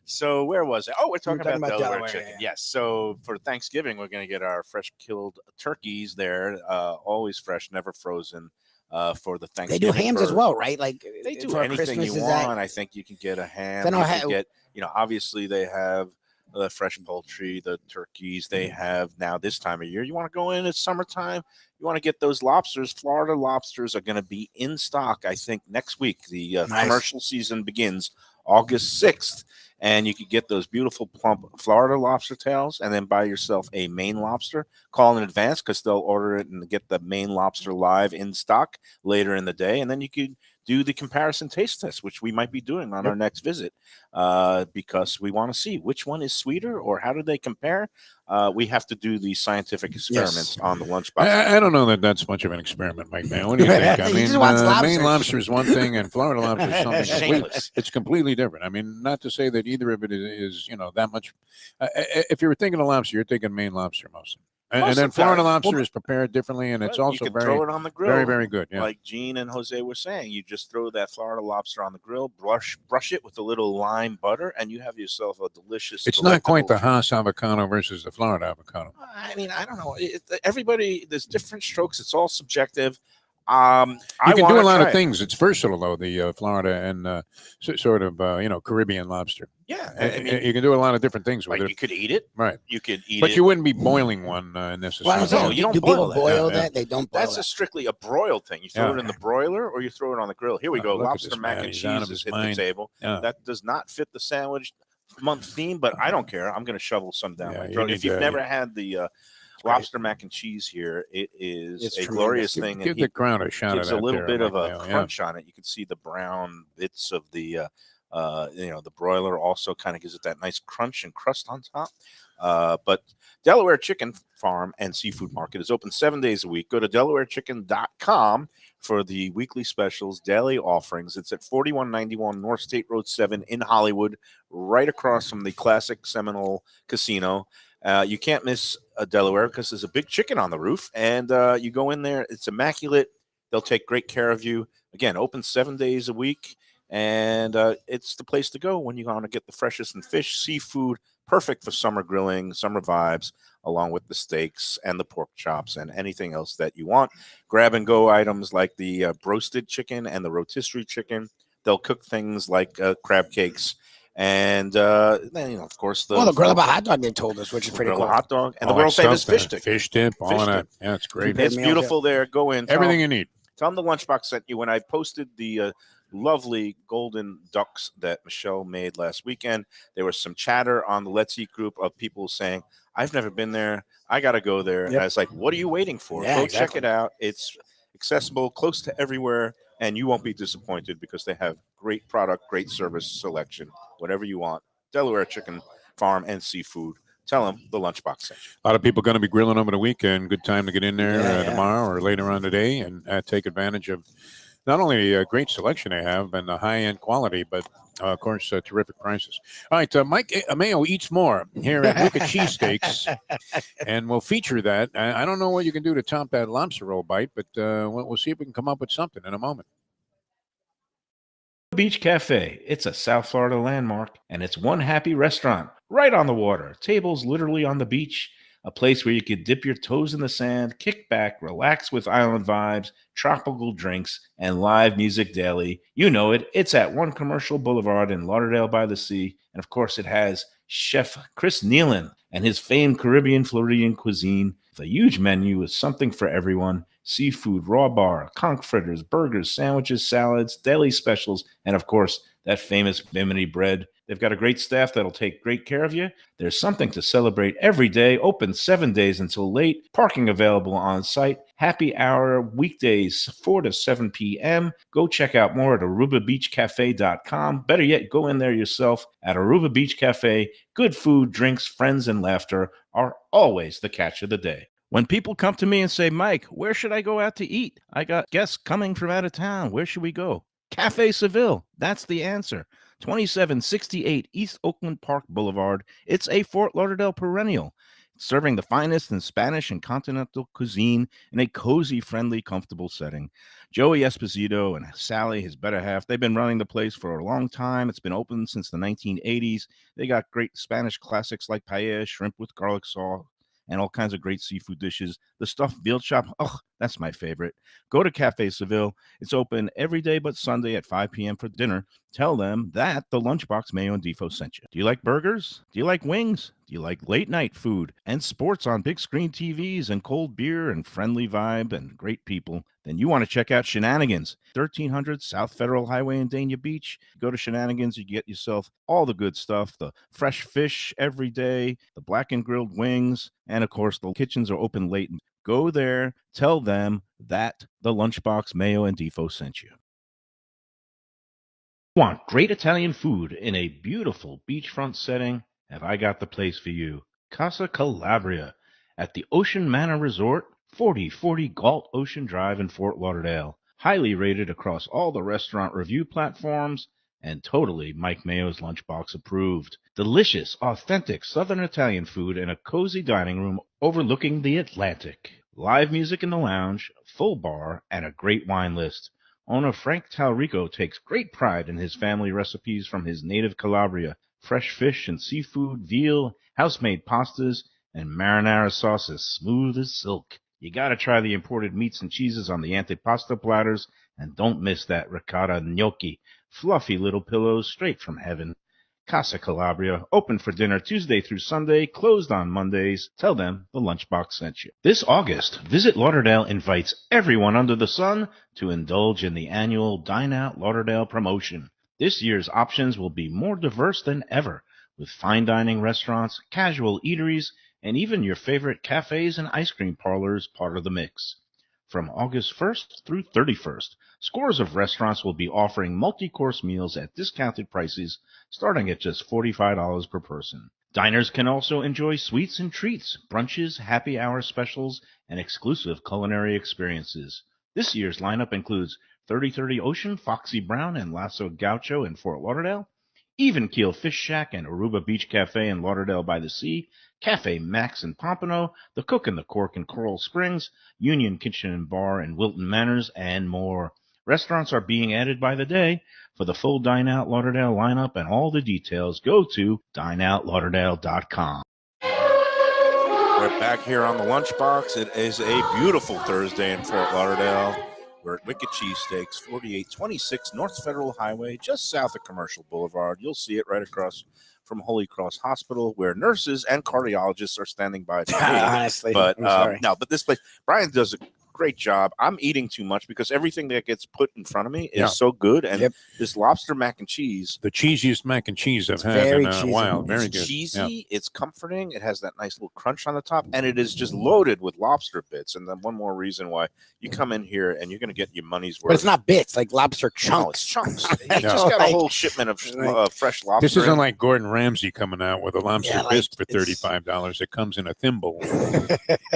So where was it? Oh, we're talking, talking about about Delaware, Delaware, chicken. yeah. Yes. So for Thanksgiving, we're going to get our fresh killed turkeys there. Always fresh, never frozen. For the They Thanksgiving. do hams as well, right? Like They do for anything Christmas, you is want. that- I think you can get a ham. Then You I'll can have- get, obviously they have the fresh poultry, the turkeys. They have now this time of year. You want to go in, it's summertime. You want to get those lobsters. Florida lobsters are going to be in stock, I think, next week. The Nice. commercial season begins August 6th. and you could get those beautiful plump Florida lobster tails, and then buy yourself a Maine lobster. Call in advance because they'll order it and get the Maine lobster live in stock later in the day, and then you could do the comparison taste test, which we might be doing on our next visit, because we want to see which one is sweeter or how do they compare. We have to do the scientific experiments on the Lunchbox. I don't know that that's much of an experiment, Mike, man. What do you think? I He mean, just wants lobster. Maine lobster is one thing, and Florida lobster is something Shameless. it's completely different. I mean, not to say that either of it is that much. If you were thinking of lobster, you're thinking Maine lobster mostly. And then Florida lobster is prepared differently, and it's Well, also you can throw it on the grill. very, very good. Yeah. Like Gene and Jose were saying, you just throw that Florida lobster on the grill, brush it with a little lime butter, and you have yourself a delicious. It's not quite the delectable- Haas avocado versus the Florida avocado. I mean, I don't know. Everybody, there's different strokes. It's all subjective. You can do a lot of things. It's versatile, though, the Florida and sort of Caribbean lobster. Yeah, I mean, You can do a lot of different things with like it. you could eat it. Right. You could eat But it. you wouldn't be boiling one necessarily. Well, I'm saying, No, you don't do boil people that. boil Yeah, yeah. that? They don't boil That's that. strictly a broiled thing. You throw Yeah. it in the broiler or you throw it on the grill. Here we Oh, go. look at Lobster this mac man. and He's out of cheese his has hit mind. the table. Yeah. That does not fit the sandwich month theme, but I don't care. I'm going to shovel some down Yeah, my you throat. need If you've to- never had the lobster mac and cheese here, it is It's a tremendous. glorious Give, thing. give and the crowd a shot gives at a that little there, bit of Mike a Mayo. crunch on it. You can see the brown bits of the the broiler also kind of gives it that nice crunch and crust on top. But Delaware Chicken Farm and Seafood Market is open 7 days a week. Go to DelawareChicken.com for the weekly specials, daily offerings. It's at 4191 North State Road 7 in Hollywood, right across from the classic Seminole Casino. You can't miss Delaware because there's a big chicken on the roof, and you go in there. It's immaculate. They'll take great care of you. Again, open 7 days a week, and it's the place to go when you want to get the freshest in fish, seafood, perfect for summer grilling, summer vibes, along with the steaks and the pork chops and anything else that you want. Grab and go items like the roasted chicken and the rotisserie chicken. They'll cook things like crab cakes. And then, of course, the grill of a hot dog they told us, which is pretty grill cool. a hot dog and All the that world famous stuff, fish stick. Fish dip, all Fish of that. dip. Yeah, it's great. Prepared It's meal, beautiful there. Go in. Everything you need. Tell them the Lunchbox sent you. When I posted the lovely golden ducks that Michelle made last weekend, there was some chatter on the Let's Eat group of people saying, I've never been there. I got to go there. And I was like, what are you waiting for? Yeah, Go exactly. check it out. It's accessible, close to everywhere, and you won't be disappointed because they have great product, great service selection, whatever you want. Delaware Chicken Farm and Seafood. Tell them the Lunchbox sent you. A lot of people going to be grilling over the weekend. Good time to get in there Yeah, yeah. tomorrow or later on today and take advantage of not only a great selection they have and the high-end quality, but, of course, terrific prices. All right, Mike Mayo eats more here at Wicked Cheesesteaks, and we'll feature that. I don't know what you can do to top that lobster roll bite, but we'll see if we can come up with something in a moment. Beach Cafe. It's a South Florida landmark, and it's one happy restaurant right on the water. Tables literally on the beach. A place where you could dip your toes in the sand, kick back, relax with island vibes, tropical drinks, and live music daily. You know it. It's at One Commercial Boulevard in Lauderdale by the Sea. And of course, it has Chef Chris Nealon and his famed Caribbean Floridian cuisine with a huge menu with something for everyone. Seafood, raw bar, conch fritters, burgers, sandwiches, salads, daily specials, and of course, that famous Bimini bread. They've got a great staff that'll take great care of you. There's something to celebrate every day. Open 7 days until late. Parking available on site. Happy hour weekdays 4 to 7 p.m. Go check out more at ArubaBeachCafe.com. Better yet, go in there yourself at Aruba Beach Cafe. Good food, drinks, friends, and laughter are always the catch of the day. When people come to me and say, Mike, where should I go out to eat? I got guests coming from out of town. Where should we go? Cafe Seville. That's the answer. 2768 East Oakland Park Boulevard. It's a Fort Lauderdale perennial, serving the finest in Spanish and continental cuisine in a cozy, friendly, comfortable setting. Joey Esposito and Sally, his better half, they've been running the place for a long time. It's been open since the 1980s. They got great Spanish classics like paella, shrimp with garlic sauce, and all kinds of great seafood dishes. The stuffed veal chop, oh, that's my favorite. Go to Cafe Seville. It's open every day but Sunday at 5 p.m. for dinner. Tell them that the Lunchbox Mayo and Defo sent you. Do you like burgers? Do you like wings? Do Do you like late night food and sports on big screen TVs and cold beer and friendly vibe and great people? Then you want to check out Shenanigans, 1300 South Federal Highway in Dania Beach. Go to Shenanigans, you get yourself all the good stuff, the fresh fish every day, the black and grilled wings, and of course, the kitchens are open late. Go there, tell them that the Lunchbox, Mayo, and Defo sent you. Want great Italian food in a beautiful beachfront setting? Have I got the place for you? Casa Calabria at the Ocean Manor Resort, 4040 Galt Ocean Drive in Fort Lauderdale. Highly rated across all the restaurant review platforms and totally Mike Mayo's Lunchbox approved. Delicious, authentic Southern Italian food in a cozy dining room overlooking the Atlantic. Live music in the lounge, full bar, and a great wine list. Owner Frank Talrico takes great pride in his family recipes from his native Calabria. Fresh fish and seafood, veal, house-made pastas, and marinara sauces smooth as silk. You gotta try the imported meats and cheeses on the antipasto platters, and don't miss that ricotta gnocchi, fluffy little pillows straight from heaven. Casa Calabria, open for dinner Tuesday through Sunday, closed on Mondays. Tell them the Lunchbox sent you. This August, Visit Lauderdale invites everyone under the sun to indulge in the annual Dine Out Lauderdale promotion. This year's options will be more diverse than ever, with fine dining restaurants, casual eateries, and even your favorite cafes and ice cream parlors part of the mix. From August 1st through 31st, scores of restaurants will be offering multi-course meals at discounted prices starting at just $45 per person. Diners can also enjoy sweets and treats, brunches, happy hour specials, and exclusive culinary experiences. This year's lineup includes 3030 Ocean, Foxy Brown, and Lasso Gaucho in Fort Lauderdale, Even Keel Fish Shack and Aruba Beach Cafe in Lauderdale by the Sea, Cafe Max in Pompano, The Cook and the Cork in Coral Springs, Union Kitchen and Bar in Wilton Manors, and more. Restaurants are being added by the day. For the full Dine Out Lauderdale lineup and all the details, go to dineoutlauderdale.com. We're back here on the Lunchbox. It is a beautiful Thursday in Fort Lauderdale. We're at Wicked Cheesesteaks, 4826 North Federal Highway, just south of Commercial Boulevard. You'll see it right across from Holy Cross Hospital, where nurses and cardiologists are standing by to Honestly, but I'm sorry. no, but this place, Brian does a great job. I'm eating too much because everything that gets put in front of me is so good. And this lobster mac and cheese, the cheesiest mac and cheese I've had very in a cheesy. while. Very it's good. cheesy, it's comforting, it has that nice little crunch on the top, and it is just loaded with lobster bits. And then one more reason why you come in here and you're going to get your money's worth. But it's not bits, like lobster No, it's chunks. chunks. You just got a whole shipment of fresh lobster. This isn't like Gordon Ramsay coming out with a lobster like, bisque for $35. It comes in a thimble.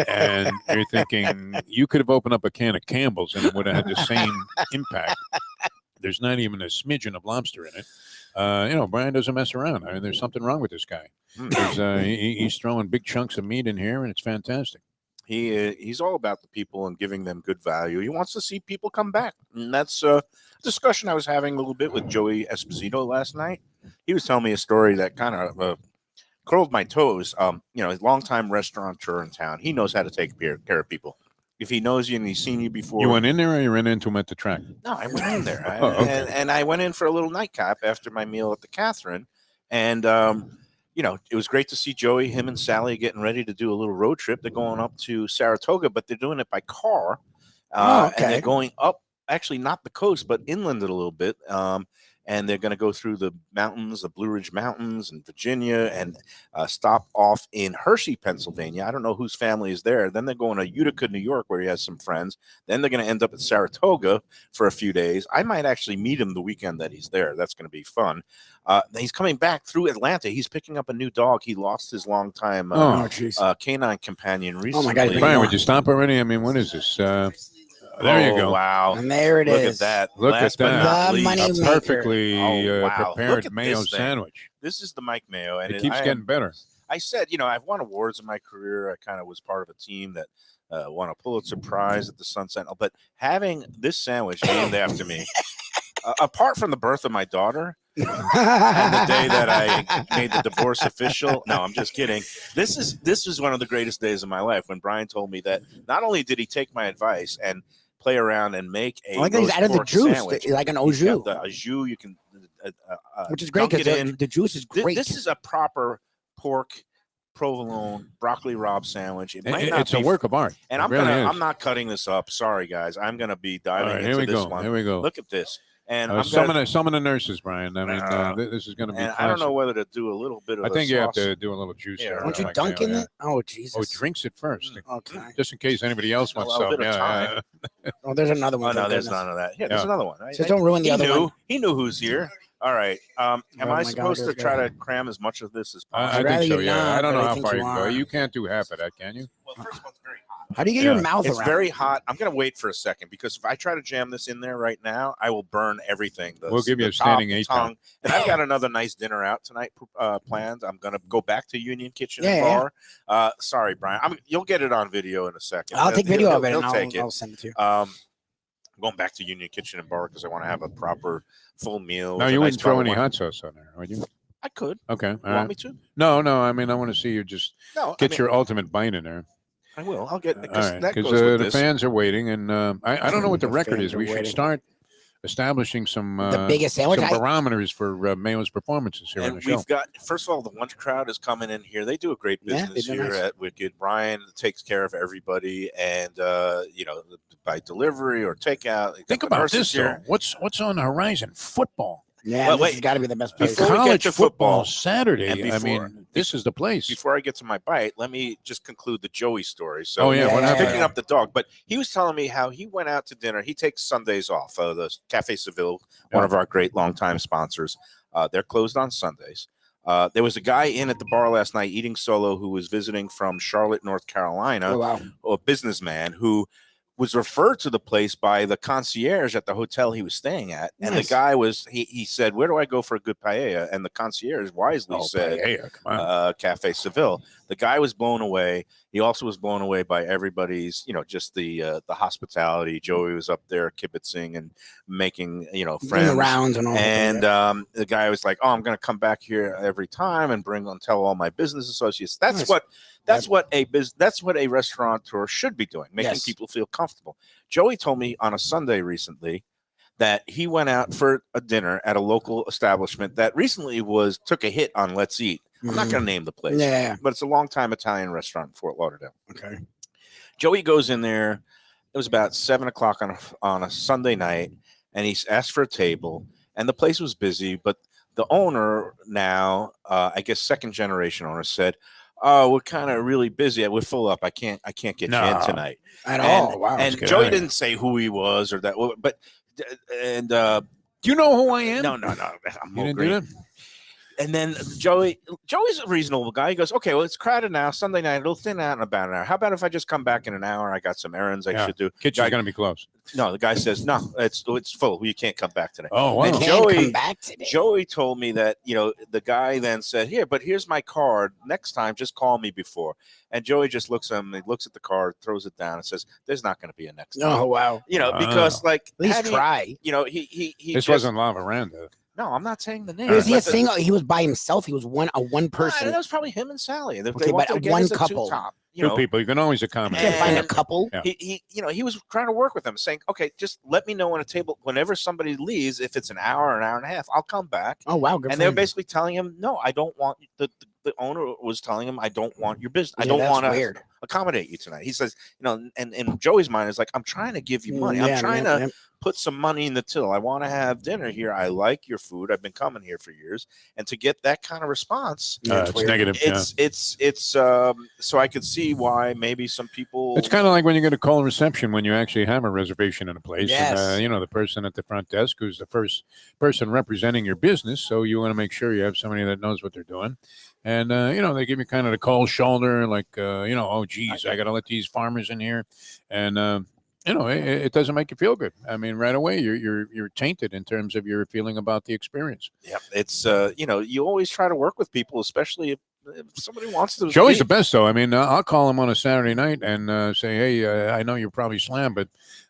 And you're thinking you could have opened up a can of Campbell's and it would have had the same impact. There's not even a smidgen of lobster in it. Brian doesn't mess around. I mean, there's something wrong with this guy. He's throwing big chunks of meat in here, and it's fantastic. He's all about the people and giving them good value. He wants to see people come back. And that's a discussion I was having a little bit with Joey Esposito last night. He was telling me a story that kind of curled my toes. A longtime restaurateur in town. He knows how to take care of people. If he knows you and he's seen you before. You went in there or you ran into him at the track? No, I went in there. Okay. And I went in for a little nightcap after my meal at the Catherine. And, it was great to see Joey, him and Sally getting ready to do a little road trip. They're going up to Saratoga, but they're doing it by car. And they're going up, actually not the coast, but inland a little bit. And they're going to go through the mountains, the Blue Ridge Mountains in Virginia, and stop off in Hershey, Pennsylvania. I don't know whose family is there. Then they're going to Utica, New York, where he has some friends. Then they're going to end up at Saratoga for a few days. I might actually meet him the weekend that he's there. That's going to be fun. He's coming back through Atlanta. He's picking up a new dog. He lost his longtime canine companion recently. Oh, my God. Brian, would you stop already? I mean, what is this? There you go. Wow. And there it Look is. at that. Look Last at that. but not The least, money A maker. perfectly Look prepared at Mayo this thing. sandwich. This is the Mike Mayo. And It keeps getting better. I said, I've won awards in my career. I kind of was part of a team that won a Pulitzer Prize at the Sun Sentinel. But having this sandwich named after me, apart from the birth of my daughter and the day that I made the divorce official. No, I'm just kidding. This is one of the greatest days of my life when Brian told me that not only did he take my advice and play around and make a like he's added the juice, like an au jus. The au jus, you can which is great because the juice is great. This is a proper pork provolone broccoli rabe sandwich. It might not It's a be work of art. And It I'm really is. I'm not cutting this up. Sorry, guys. I'm gonna be All diving right, into here we this go. one. Here we go. Look at this. And I'm Some gonna, of the nurses, Brian. I mean, this is going to be. and Classic. I don't know whether to do a little bit of. I think the you have sauce. to do a little juice Yeah, there. Don't you like dunk that, in yeah. it? Oh, Jesus. Oh, it drinks it first, Okay. just in case anybody else A wants little some. bit of Yeah, time. Oh, there's another Oh one. no, thank there's goodness. none of that. Yeah, there's Yeah. another one. Just don't ruin the He other knew. one. He knew who's here. All right. Am Oh I my supposed God, to here we try go. to cram as much of this as I possible? I'd rather think so. you Yeah, not, I don't but know I how think far you you can go. are. You can't do half of that, can you? Well, first one's very hot. How do you get Yeah. your mouth It's around? very hot. I'm gonna wait for a second because if I try to jam this in there right now, I will burn everything. We'll give you the a standing top, the eight tongue. And I've got another nice dinner out tonight planned. I'm gonna go back to Union Kitchen and Yeah, Bar. Sorry, Brian. You'll get it on video in a second. I'll take video of it He'll and take I'll send it to you. I'm going back to Union Kitchen and Bar because I want to have a proper full meal. No, with a you nice wouldn't throw bottle any of wine. hot sauce on there, would you? I could. Okay. All You right. want me to? No. I mean, I want to see you just No. get your ultimate bite in there. I will. I'll get All because right. that Because goes with the this. fans are waiting, and I don't know what the The record fans is. are We should waiting. start establishing some The biggest sandwich. some barometers for Mayo's performances here on And the show. we've got, first of all, the lunch crowd is coming in here. They do a great Yeah, business they do here nice. at Wicked. Brian takes care of everybody, and by delivery or takeout. Think the about nurses this, though. What's on the horizon? Football. Yeah, Well, this wait. has got to be the best place. Before we get College to football football, Saturday. and I before- mean, this is the place. Before I get to my bite, let me just conclude the Joey story. So, Oh, yeah, what happened? picking up the dog, but he was telling me how he went out to dinner. He takes Sundays off. The Cafe Seville, one Yeah. of our great longtime sponsors. They're closed on Sundays. There was a guy in at the bar last night eating solo who was visiting from Charlotte, North Carolina, Oh, wow. a businessman who was referred to the place by the concierge at the hotel he was staying at. And Nice. the guy was, he said, "Where do I go for a good paella?" And the concierge wisely said, paella, come on. Cafe Seville. The guy was blown away. He also was blown away by everybody's, just the hospitality. Joey was up there kibitzing and making, Doing friends. the rounds and all. And that. the guy was like, "Oh, I'm going to come back here every time and tell all my business associates." That's Nice. that's what a restaurateur should be doing, making Yes. people feel comfortable. Joey told me on a Sunday recently that he went out for a dinner at a local establishment that recently took a hit on Let's Eat. I'm not Mhm. going to name the place, Yeah. but it's a longtime Italian restaurant in Fort Lauderdale. Okay. Joey goes in there. It was about 7:00 on a Sunday night, and he asked for a table, and the place was busy. But the owner now, I guess second generation owner, said, "Oh, we're kind of really busy. We're full up. I can't get you in No. tonight." At And, all. Wow. and get Joey outta here. didn't say who he was or that, but and Do you know who I am? no, I'm You didn't great. do that? And then Joey's a reasonable guy. He goes, "Okay, well, it's crowded now. Sunday night, it'll thin out in about an hour. How about if I just come back in an hour? I got some errands I Yeah. should do." Kitchen's Guy- going to be closed. No, the guy says, "No, it's full. You can't come back today." Oh, wow. And Can't Joey- come back today. Joey told me that, the guy then said, here's my card. Next time, just call me before. And Joey just looks at him, he looks at the card, throws it down, and says, "There's not going to be a next time." Oh, wow. Because Wow. like, At least having- try. he This just, wasn't La Veranda. No, I'm not saying the name. Was he a but the- single? He was by himself. He was a one No, person. that was probably him and Sally. They Okay, wanted but to get one as a couple. two-top, Two people. You can always accommodate. You can't find a And- couple. Yeah. He was trying to work with them, saying, "Okay, just let me know when a table, whenever somebody leaves, if it's an hour and a half, I'll come back." Oh, wow. Good And for they were him. basically telling him, "No, I don't want the owner was telling him, I don't want your business. I Yeah, don't that's want to weird. accommodate you tonight." He says, and in Joey's mind is like, "I'm trying to give you money. Yeah, I'm trying yeah, to yeah. put some money in the till. I want to have dinner here. I like your food. I've been coming here for years." And to get that kind of response, Yeah, It's weird. negative. Yeah. it's so I could see why maybe some people. It's kind of like when you get a call reception when you actually have a reservation in a place. Yes. And, the person at the front desk who's the first person representing your business. So you want to make sure you have somebody that knows what they're doing. And, they give you kind of the cold shoulder, like, oh, geez, I got to let these farmers in here. And, it doesn't make you feel good. I mean, right away, you're tainted in terms of your feeling about the experience. Yeah, it's you always try to work with people, especially if somebody wants to. Joey's be- the best, though. I mean, I'll call him on a Saturday night and say, "Hey, I know you're probably slammed, but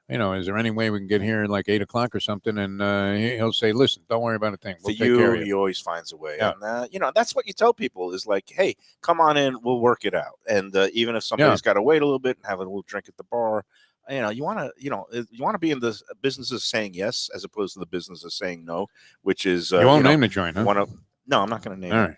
is there any way we can get here at like 8:00 or something?" And he'll say, "Listen, don't worry about a thing. For We'll take care of you, you." he always finds a way. Yeah. And that's what you tell people is like, "Hey, come on in, we'll work it out." And even if somebody's got to wait a little bit and have a little drink at the bar, you want to be in the business of saying yes as opposed to the business of saying no, which is You won't name the joint, huh? one of No, I'm not going to name All it.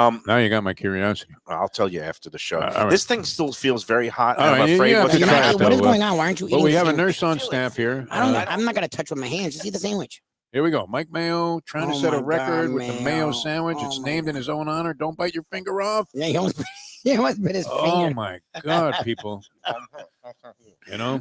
right. Now you got my curiosity. I'll tell you after the show. All right. This thing still feels very hot. All And I'm right, afraid you have what's to going to try it, happen. What is though. going on? Why aren't you eating? But we the have a sandwich? nurse on staff here. I'm not gonna touch with my hands. Just eat the sandwich. Here we go. Mike Mayo trying to Oh set a my record God, with the Mayo. Mayo sandwich. Oh It's my named in his own honor. Don't bite your finger off. Yeah, he almost bit his Oh finger. my God, people! You know,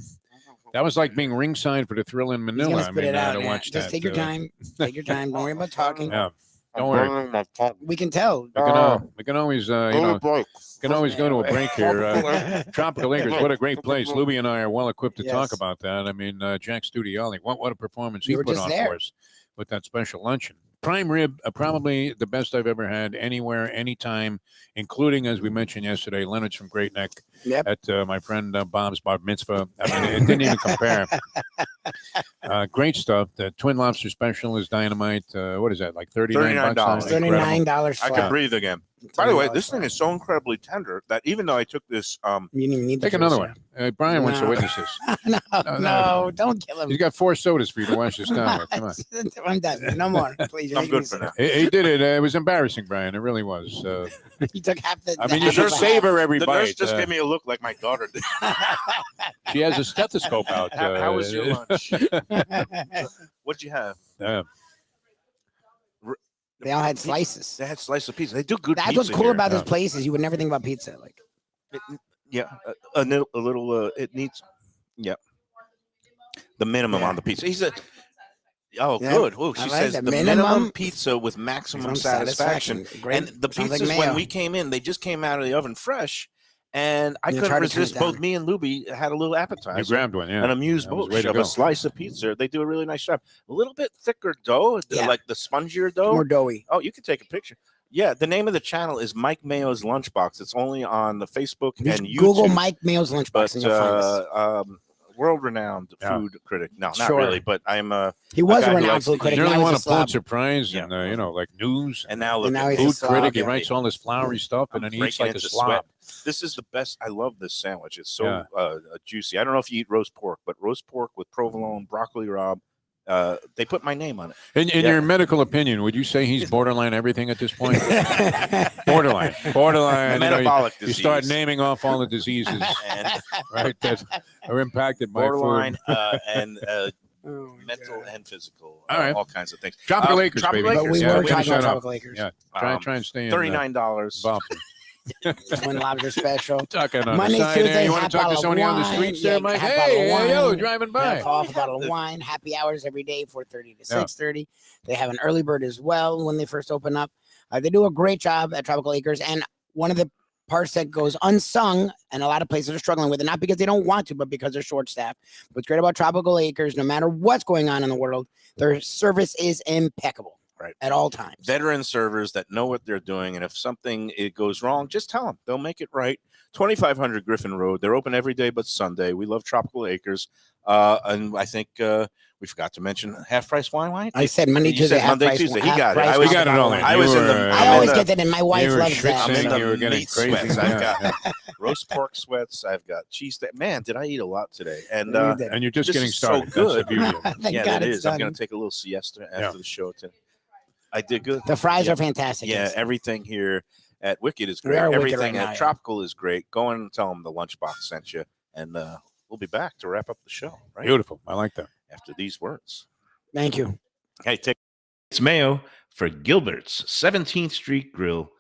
that was like being ringside for the Thrill in He's Manila. gonna I spit mean, it out. to Yeah. watch Just that. take your time. Take your time. Don't worry about talking. Yeah, don't worry. We can tell. We can always, can always go to a break here. Tropical Acres, what a great place. Lubie and I are well equipped to talk Yes. about that. I mean, Jack Studioli, what a performance We he were put just on there. for us with that special luncheon. Prime rib, probably the best I've ever had anywhere, anytime, including, as we mentioned yesterday, Leonard's from Great Neck Yep. at my friend Bob's Bar Mitzvah. I mean, it didn't even compare. Great stuff. The Twin Lobster Special is dynamite. What is that, like $39? $39. Incredible. $39 I flat. can breathe again. By the way, this thing is so incredibly tender that even though I took this, You didn't even need the Take another juice, one. Brian wants to No. witness this. no, No. no, don't kill him. He's got 4 sodas for you to wash this down with. Come on. I'm done. No more, please. You're I'm making good me for sick. now. He did it. It was embarrassing, Brian. It really was. You took half the. I the mean, you half should of a savor every The bite. nurse just gave me a look like my daughter did. She has a stethoscope out. How was your lunch? half. What'd you have? They all had slices. They had slice of pizza. They do good That's pizza what's cool here. about this place is you would never think about pizza. Like Yeah, a little. It needs. Yeah, the minimum Yeah. on the pizza. He said, "Oh, Yeah, good." Oh, she I like says that. the Minimum minimum pizza with maximum satisfaction. Great. And the Sounds like pizzas when Mayo. we came in, they just came out of the oven fresh, and I Yeah, couldn't try to turn it resist. Both down. me and Lubie had a little appetizer. You grabbed one, yeah. And amuse That was bush way to of go. a slice of pizza. They do a really nice job. A little bit thicker dough, Yeah. like the spongier dough. More doughy. Oh, you can take a picture. Yeah, the name of the channel is Mike Mayo's Lunchbox. It's only on the Facebook You and YouTube. Google Mike Mayo's Lunchbox but and you'll find us. world-renowned Yeah. food critic. No, not Sure. really, but I'm He was guy a who renowned likes food to critic. You eat. really Now want he's a a slob. Pulitzer Prize and, like news. and now look now at he's me. a Food slob, critic. He yeah. writes all this flowery stuff, and I'm then he eats breaking like a into slob. sweat. This is the best. I love this sandwich. It's so Yeah. juicy. I don't know if you eat roast pork, but roast pork with provolone, broccoli rabe. They put my name on it. In Yeah. your medical opinion, would you say he's borderline everything at this point? Borderline. You know, Metabolic you disease. start naming off all the diseases, And right, that are impacted by borderline food. and Oh, my mental God. and physical. All right. All kinds of things. Tropical Acres, Tropical baby. But we Acres, Yeah, were finish talking about that up. Tropical Acres. Yeah, try and stay in $39. Boston. Twin Lobster Special. Talking on Monday, the side there. Tuesday, You want half to talk to bottle of somebody on the wine. streets Yeah, there, Mike? half bottle of Hey, yo, wine. driving by. Half off a bottle of wine. Happy hours every day, 4:30 to Yeah. 6:30. They have an early bird as well when they first open up. They do a great job at Tropical Acres, and one of the parts that goes unsung, and a lot of places are struggling with it, not because they don't want to, but because they're short-staffed. What's great about Tropical Acres, no matter what's going on in the world, their service is impeccable, Right. at all times. Veteran servers that know what they're doing, and if something it goes wrong, just tell them. They'll make it right. 2500 Griffin Road. They're open every day but Sunday. We love Tropical Acres, and I think we forgot to mention half price wine. I said Monday, You Tuesday, said half Monday, price, Tuesday. He half got it. price, I was- half You got it bottle all of in. wine. I was You in the- were, I I'm always in get that in. My wife you were loves that. I'm in schwitzing, the you were getting meat crazy. sweats. I've Yeah, got roast pork sweats. I've got cheesesteak. Man, did I eat a lot today? And You did. And you're just This getting is so started. That's the good. beauty of it. Thank yeah, God it it's is. I'm done. going to take a little siesta after Yeah. the show today. I did good. The fries Yeah. are fantastic. Yeah, yes. everything here at Wicked is We great. are Wicked Everything right at now, yeah. Tropical is great. Go in and tell them the Lunchbox sent you, and we'll be back to wrap up the show right Beautiful. I like that. after these words. Thank you. Hey, take It's Mayo for Gilbert's 17th Street Grill.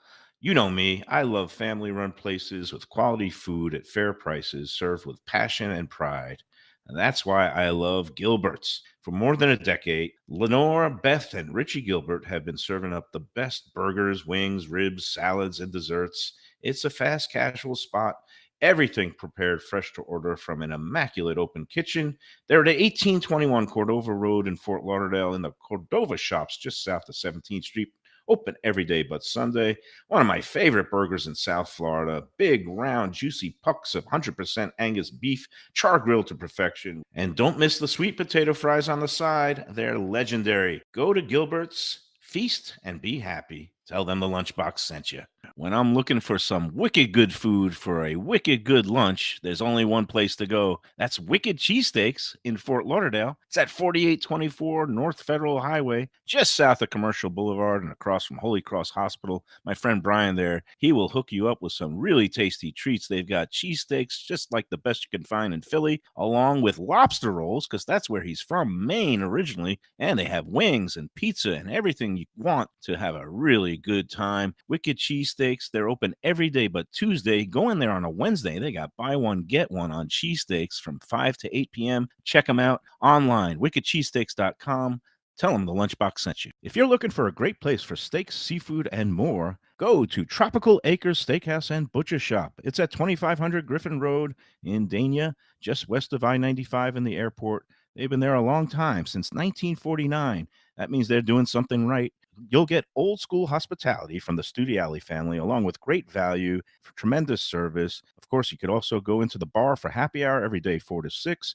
You know me, I love family run places with quality food at fair prices served with passion and pride. And that's why I love Gilbert's. For more than a decade, Lenore, Beth, and Richie Gilbert have been serving up the best burgers, wings, ribs, salads, and desserts. It's a fast casual spot. Everything prepared fresh to order from an immaculate open kitchen. They're at 1821 Cordova Road in Fort Lauderdale in the Cordova Shops just south of 17th Street. Open every day but Sunday. One of my favorite burgers in South Florida. Big, round, juicy pucks of 100% Angus beef, char grilled to perfection. And don't miss the sweet potato fries on the side. They're legendary. Go to Gilbert's, feast, and be happy. Tell them the Lunchbox sent you. When I'm looking for some wicked good food for a wicked good lunch, there's only one place to go. That's Wicked Cheesesteaks in Fort Lauderdale. It's at 4824 North Federal Highway, just south of Commercial Boulevard and across from Holy Cross Hospital. My friend Brian there, he will hook you up with some really tasty treats. They've got cheesesteaks, just like the best you can find in Philly, along with lobster rolls, because that's where he's from, Maine originally. And they have wings and pizza and everything you want to have a really good time. Wicked Cheesesteaks, they're open every day but Tuesday. Go in there on a Wednesday. They got buy one, get one on cheesesteaks from 5 to 8 p.m. Check them out online, wickedcheesesteaks.com. Tell them the Lunchbox sent you. If you're looking for a great place for steaks, seafood, and more, go to Tropical Acres Steakhouse and Butcher Shop. It's at 2500 Griffin Road in Dania, just west of I-95 and the airport. They've been there a long time, since 1949. That means they're doing something right. You'll get old school hospitality from the Studiali family, along with great value, tremendous service. Of course, you could also go into the bar for happy hour every day, 4 to 6.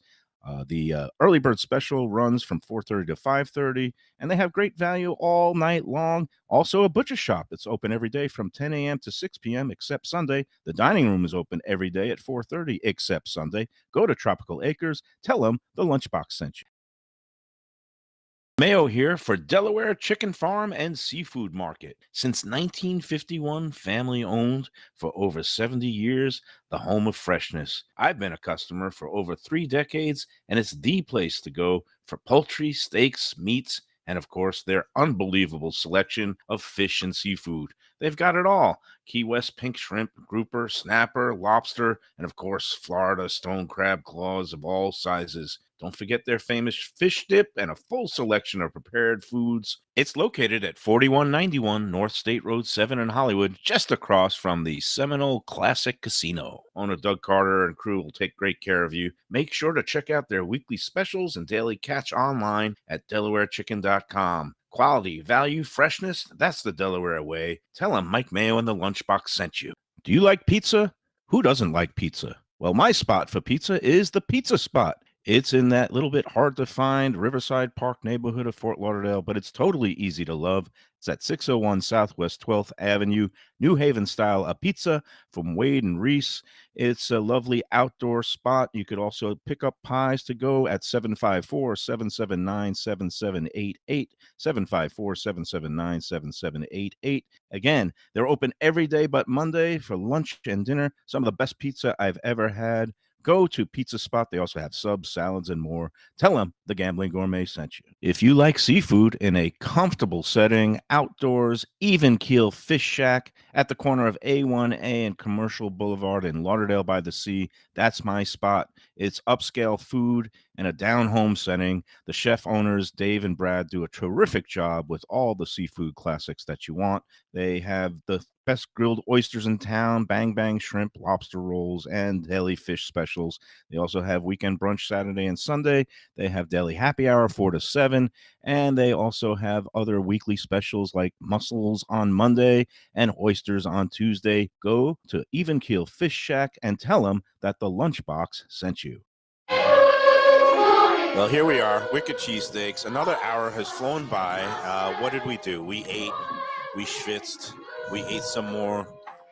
The early bird special runs from 4:30 to 5:30, and they have great value all night long. Also, a butcher shop that's open every day from 10 a.m. to 6 p.m. except Sunday. The dining room is open every day at 4:30 except Sunday. Go to Tropical Acres. Tell them the Lunchbox sent you. Mayo here for Delaware Chicken Farm and Seafood Market. Since 1951, family owned for over 70 years, the home of freshness. I've been a customer for over 3 decades, and it's the place to go for poultry, steaks, meats, and of course, their unbelievable selection of fish and seafood. They've got it all. Key West pink shrimp, grouper, snapper, lobster, and of course, Florida stone crab claws of all sizes. Don't forget their famous fish dip and a full selection of prepared foods. It's located at 4191 North State Road 7 in Hollywood, just across from the Seminole Classic Casino. Owner Doug Carter and crew will take great care of you. Make sure to check out their weekly specials and daily catch online at DelawareChicken.com. Quality, value, freshness, that's the Delaware way. Tell them Mike Mayo and the Lunchbox sent you. Do you like pizza? Who doesn't like pizza? Well, my spot for pizza is the Pizza Spot. It's in that little bit hard to find Riverside Park neighborhood of Fort Lauderdale, but it's totally easy to love. It's at 601 Southwest 12th Avenue, New Haven style, a pizza from Wade and Reese. It's a lovely outdoor spot. You could also pick up pies to go at 754-779-7788, 754-779-7788. Again, they're open every day but Monday for lunch and dinner. Some of the best pizza I've ever had. Go to Pizza Spot. They also have subs, salads, and more. Tell them the Gambling Gourmet sent you. If you like seafood in a comfortable setting, outdoors, even keel fish shack at the corner of A1A and Commercial Boulevard in Lauderdale by the Sea, that's my spot. It's upscale food in a down-home setting. The chef owners, Dave and Brad, do a terrific job with all the seafood classics that you want. They have the best grilled oysters in town, bang bang shrimp, lobster rolls, and daily fish specials. They also have weekend brunch Saturday and Sunday. They have daily happy hour 4 to 7, and they also have other weekly specials like mussels on Monday and oysters on Tuesday. Go to Even Keel Fish Shack and tell them that the Lunchbox sent you. Well, here we are, Wicked Cheesesteaks. Another hour has flown by. What did we do? We ate, we schwitzed, we ate some more.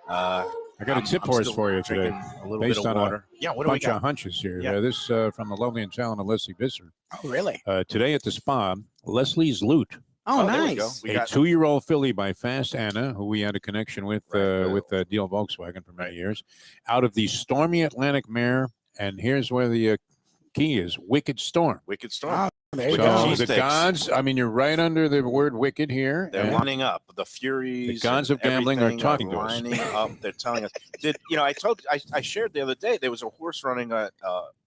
I got a tip horse for you today, A little based bit of on water. a What do we bunch got? of hunches here. Yeah. This from the lovely and talented Leslie Visser. Oh, really? Today at the spa, Leslie's Loot, Oh, there we go. nice. We a got 2-year-old filly by Fast Anna, who we had a connection with Deal Volkswagen for many years, out of the Stormy Atlantic mare. And here's where the key is: Wicked Storm. Wicked Storm. Oh, there you So go. the Cheesesteaks. gods, I mean, you're right under the word wicked here. They're and lining up. The Furies, The gods and of gambling are everything talking to us. lining up. They're telling us. I shared the other day. There was a horse running a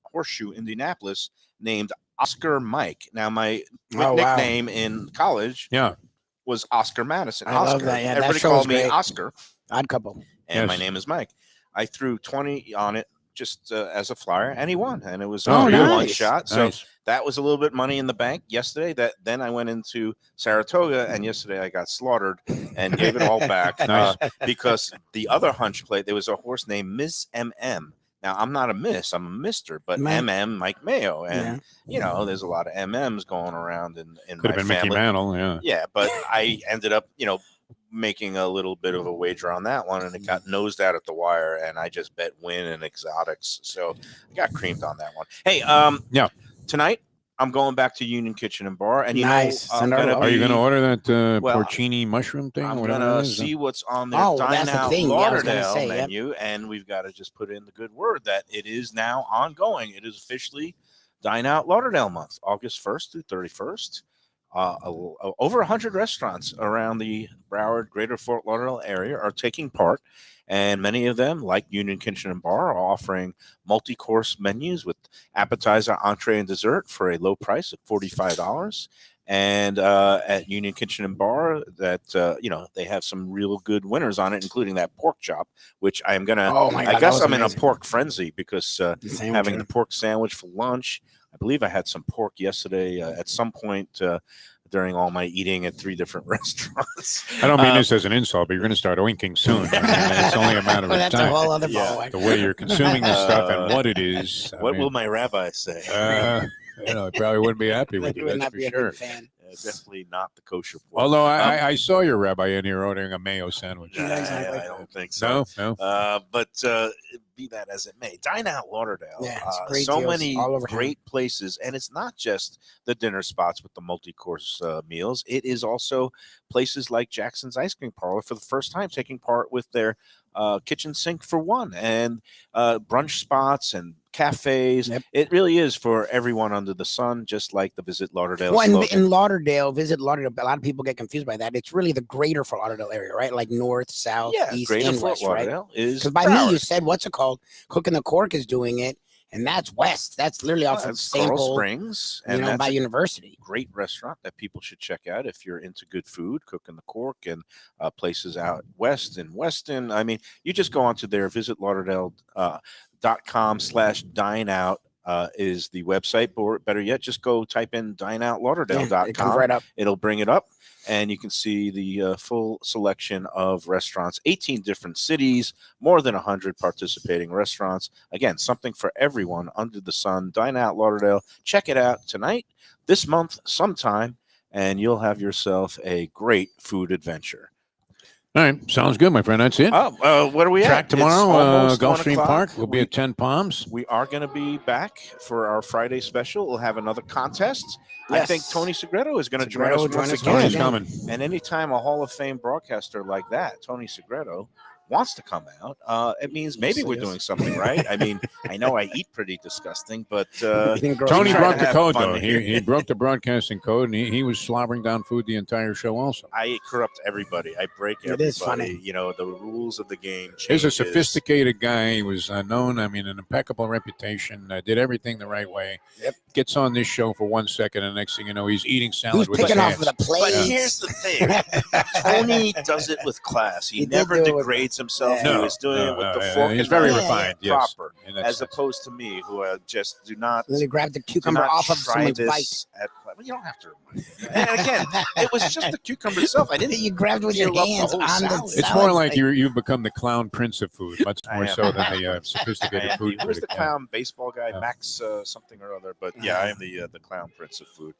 horseshoe Indianapolis named Oscar Mike. Now my Oh, wow. nickname in college Yeah. was Oscar Madison. I love Oscar. that. Yeah, that Everybody show called was me great. Oscar, Odd couple. and my Yes. name is Mike. I threw 20 on it just as a flyer, and he won, and it was Oh, a nice. one shot. So Nice. that was a little bit money in the bank yesterday. Then I went into Saratoga, and yesterday I got slaughtered and gave it all back Nice. because the other hunch plate, there was a horse named Miss MM. Now I'm not a Miss, I'm a Mister, but Mike. MM Mike Mayo, and Yeah. there's a lot of MMs going around in Could my have been family. Mickey Mantle. Yeah. Yeah, but I ended up, making a little bit of a wager on that one, and it got nosed out at the wire, and I just bet win and exotics, so I got creamed on that one. Hey, Yeah. tonight I'm going back to Union Kitchen and Bar, and Nice. I'm gonna Are you going to be- order that well, porcini mushroom thing? I'm or whatever gonna that is? see what's on their Oh, Dine that's the Out thing. Yeah, I was gonna Lauderdale say, yep. menu, and we've got to just put in the good word that it is now ongoing. It is officially Dine Out Lauderdale month, August 1st through 31st. Over 100 restaurants around the Broward, Greater Fort Lauderdale area are taking part, and many of them, like Union Kitchen and Bar, are offering multi-course menus with appetizer, entree, and dessert for a low price of $45. And at Union Kitchen and Bar, that they have some real good winners on it, including that pork chop, which I am gonna. Oh my God, I that guess was I'm in a amazing. pork frenzy because Sandwich, having yeah. the pork sandwich for lunch. I believe I had some pork yesterday at some point during all my eating at 3 different restaurants. I don't mean this as an insult, but you're going to start oinking soon. I mean, it's only a matter of Well, that's a time. whole other Yeah. ball. The way you're consuming the stuff and what it is. What will my rabbi say? I probably wouldn't be happy with You you. would That's not for be a sure. big fan. Definitely not the kosher pork. Although I saw your rabbi in here ordering a mayo sandwich. Nah, exactly. I don't think so. No. But be that as it may, Dine Out Lauderdale. Yeah, it's great so deals many all over great places, and it's not just the dinner spots with the multi-course meals. It is also places like Jackson's Ice Cream Parlor for the first time taking part with their kitchen sink for one, and brunch spots and cafes. Yep. It really is for everyone under the sun, just like the Visit Lauderdale Well, slogan. in Lauderdale, Visit Lauderdale. A lot of people get confused by that. It's really the greater Fort Lauderdale area, right? Like north, south, Yeah, east, Greater and Fort west, right? Lauderdale is Because by me, you Broward. said what's it called? Cooking the Cork is doing it, and that's west. That's literally off of That's St. Coral Paul, Springs, and by that's a University. great restaurant that people should check out if you're into good food, Cooking the Cork, and places out west in Weston. I mean, you just go onto their visitlauderdale.com/dineout. Is the website, or better yet, just go type in dineoutlauderdale.com. It comes right up. It'll bring it up, and you can see the full selection of restaurants, 18 different cities, more than 100 participating restaurants. Again, something for everyone under the sun. Dine Out Lauderdale. Check it out tonight, this month, sometime, and you'll have yourself a great food adventure. All right. Sounds good, my friend. That's it. Oh, what are we Track at? tomorrow, It's almost 1 Gulfstream o'clock. Park. We'll be at 10 Palms. We are going to be back for our Friday special. We'll have another contest. I Yes. think Tony Segreto is going to join Segreto us will join once us again. Tony's again. coming. And anytime a Hall of Fame broadcaster like that, Tony Segreto, wants to come out, it means maybe we're Yes. doing something right. I mean, I know I eat pretty disgusting, but Tony trying to broke the have code, fun though. here. He broke the broadcasting code, and he was slobbering down food the entire show also. I corrupt everybody. I break It everybody. is funny. You know, the rules of the game change. He's a sophisticated guy. He was known, an impeccable reputation, did everything the right way. Yep. Gets on this show for 1 second, and next thing you know, he's eating salad Who's with his picking off hands. of the plate? But here's the thing. Tony does it with class. He, He did never do it with- degrades himself. Yeah. He was doing it with the No, fork. he's and very knife, refined, yes. proper, in that as sense. opposed to me, who just do not. Literally grab the do cucumber not off of try someone's this bite. well, you don't have to remind me. And again, it was just the cucumber itself. I didn't. You grabbed with peel your up the hands whole on the salad. It's salad more like plate. you've become the clown prince of food, much I more am. so than the sophisticated food Who was the critic. clown baseball guy? Yeah. Max something or other. But yeah, I am the clown prince of food.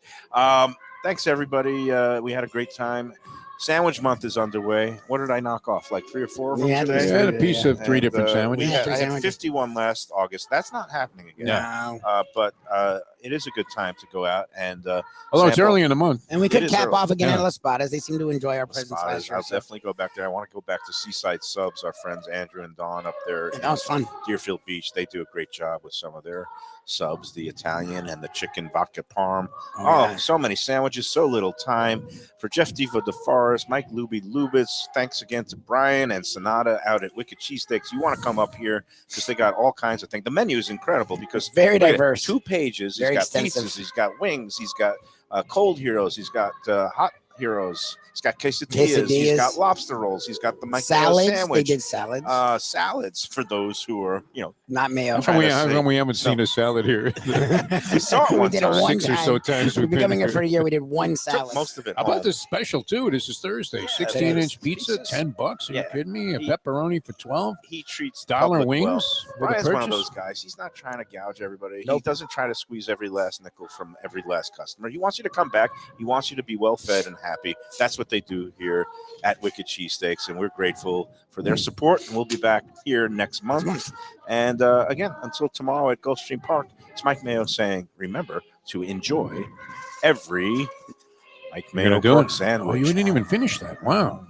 Thanks everybody. We had a great time. Sandwich month is underway. What did I knock off? Like 3 or 4 of them Yeah, today? You had a piece of 3 And, different I sandwiches. Yeah. had sandwiches. 51 last August. That's not happening again. No. But it is a good time to go out and Although it's sample. early in the month. And we It could is cap early. off again Yeah. at Las Patas. They seem to enjoy our presence Spotters. last year. I'll so definitely go back there. I want to go back to Seaside Subs. Our friends Andrew and Dawn up there that was fun. Deerfield Beach. They do a great job with some of their subs, the Italian and the chicken vodka parm. Oh, yeah. so many sandwiches, so little time. For Jeff Defo DeForest, Mike Lubie Lubitz, thanks again to Brian and Sonata out at Wicked Cheesesteaks. You want to come up here because they got all kinds of things. The menu is incredible because Very look at it, diverse. 2 pages. Very He's got extensive. pizzas. He's got wings. He's got cold heroes. He's got hot heroes. He's got quesadillas. He's Quesadillas. got lobster rolls. He's got the Mike Salads. They sandwich. did salads. Salads for those who are, Not mayo. How trying to come say- we haven't seen a salad here? we saw it We one did it time. one 6 or so time. times. We've been coming here here. for a year. We did one Took salad. most of it. How home. about this special too? This is Thursday. Yeah, 16-inch it pizza, is. $10. Are Yeah. you kidding me? A He- pepperoni for 12. He treats the Dollar public wings well. with a Brian's one of purchase? those guys. He's not trying to gouge everybody. He Nope. doesn't try to squeeze every last nickel from every last customer. He wants you to come back. He wants you to be well fed and happy. happy. That's what they do here at Wicked Cheesesteaks, and we're grateful for their support. And we'll be back here next month. And again, until tomorrow at Gulfstream Park, it's Mike Mayo saying, remember to enjoy every Mike You're gonna Mayo do pork it? sandwich. Oh, you didn't even finish that. Wow.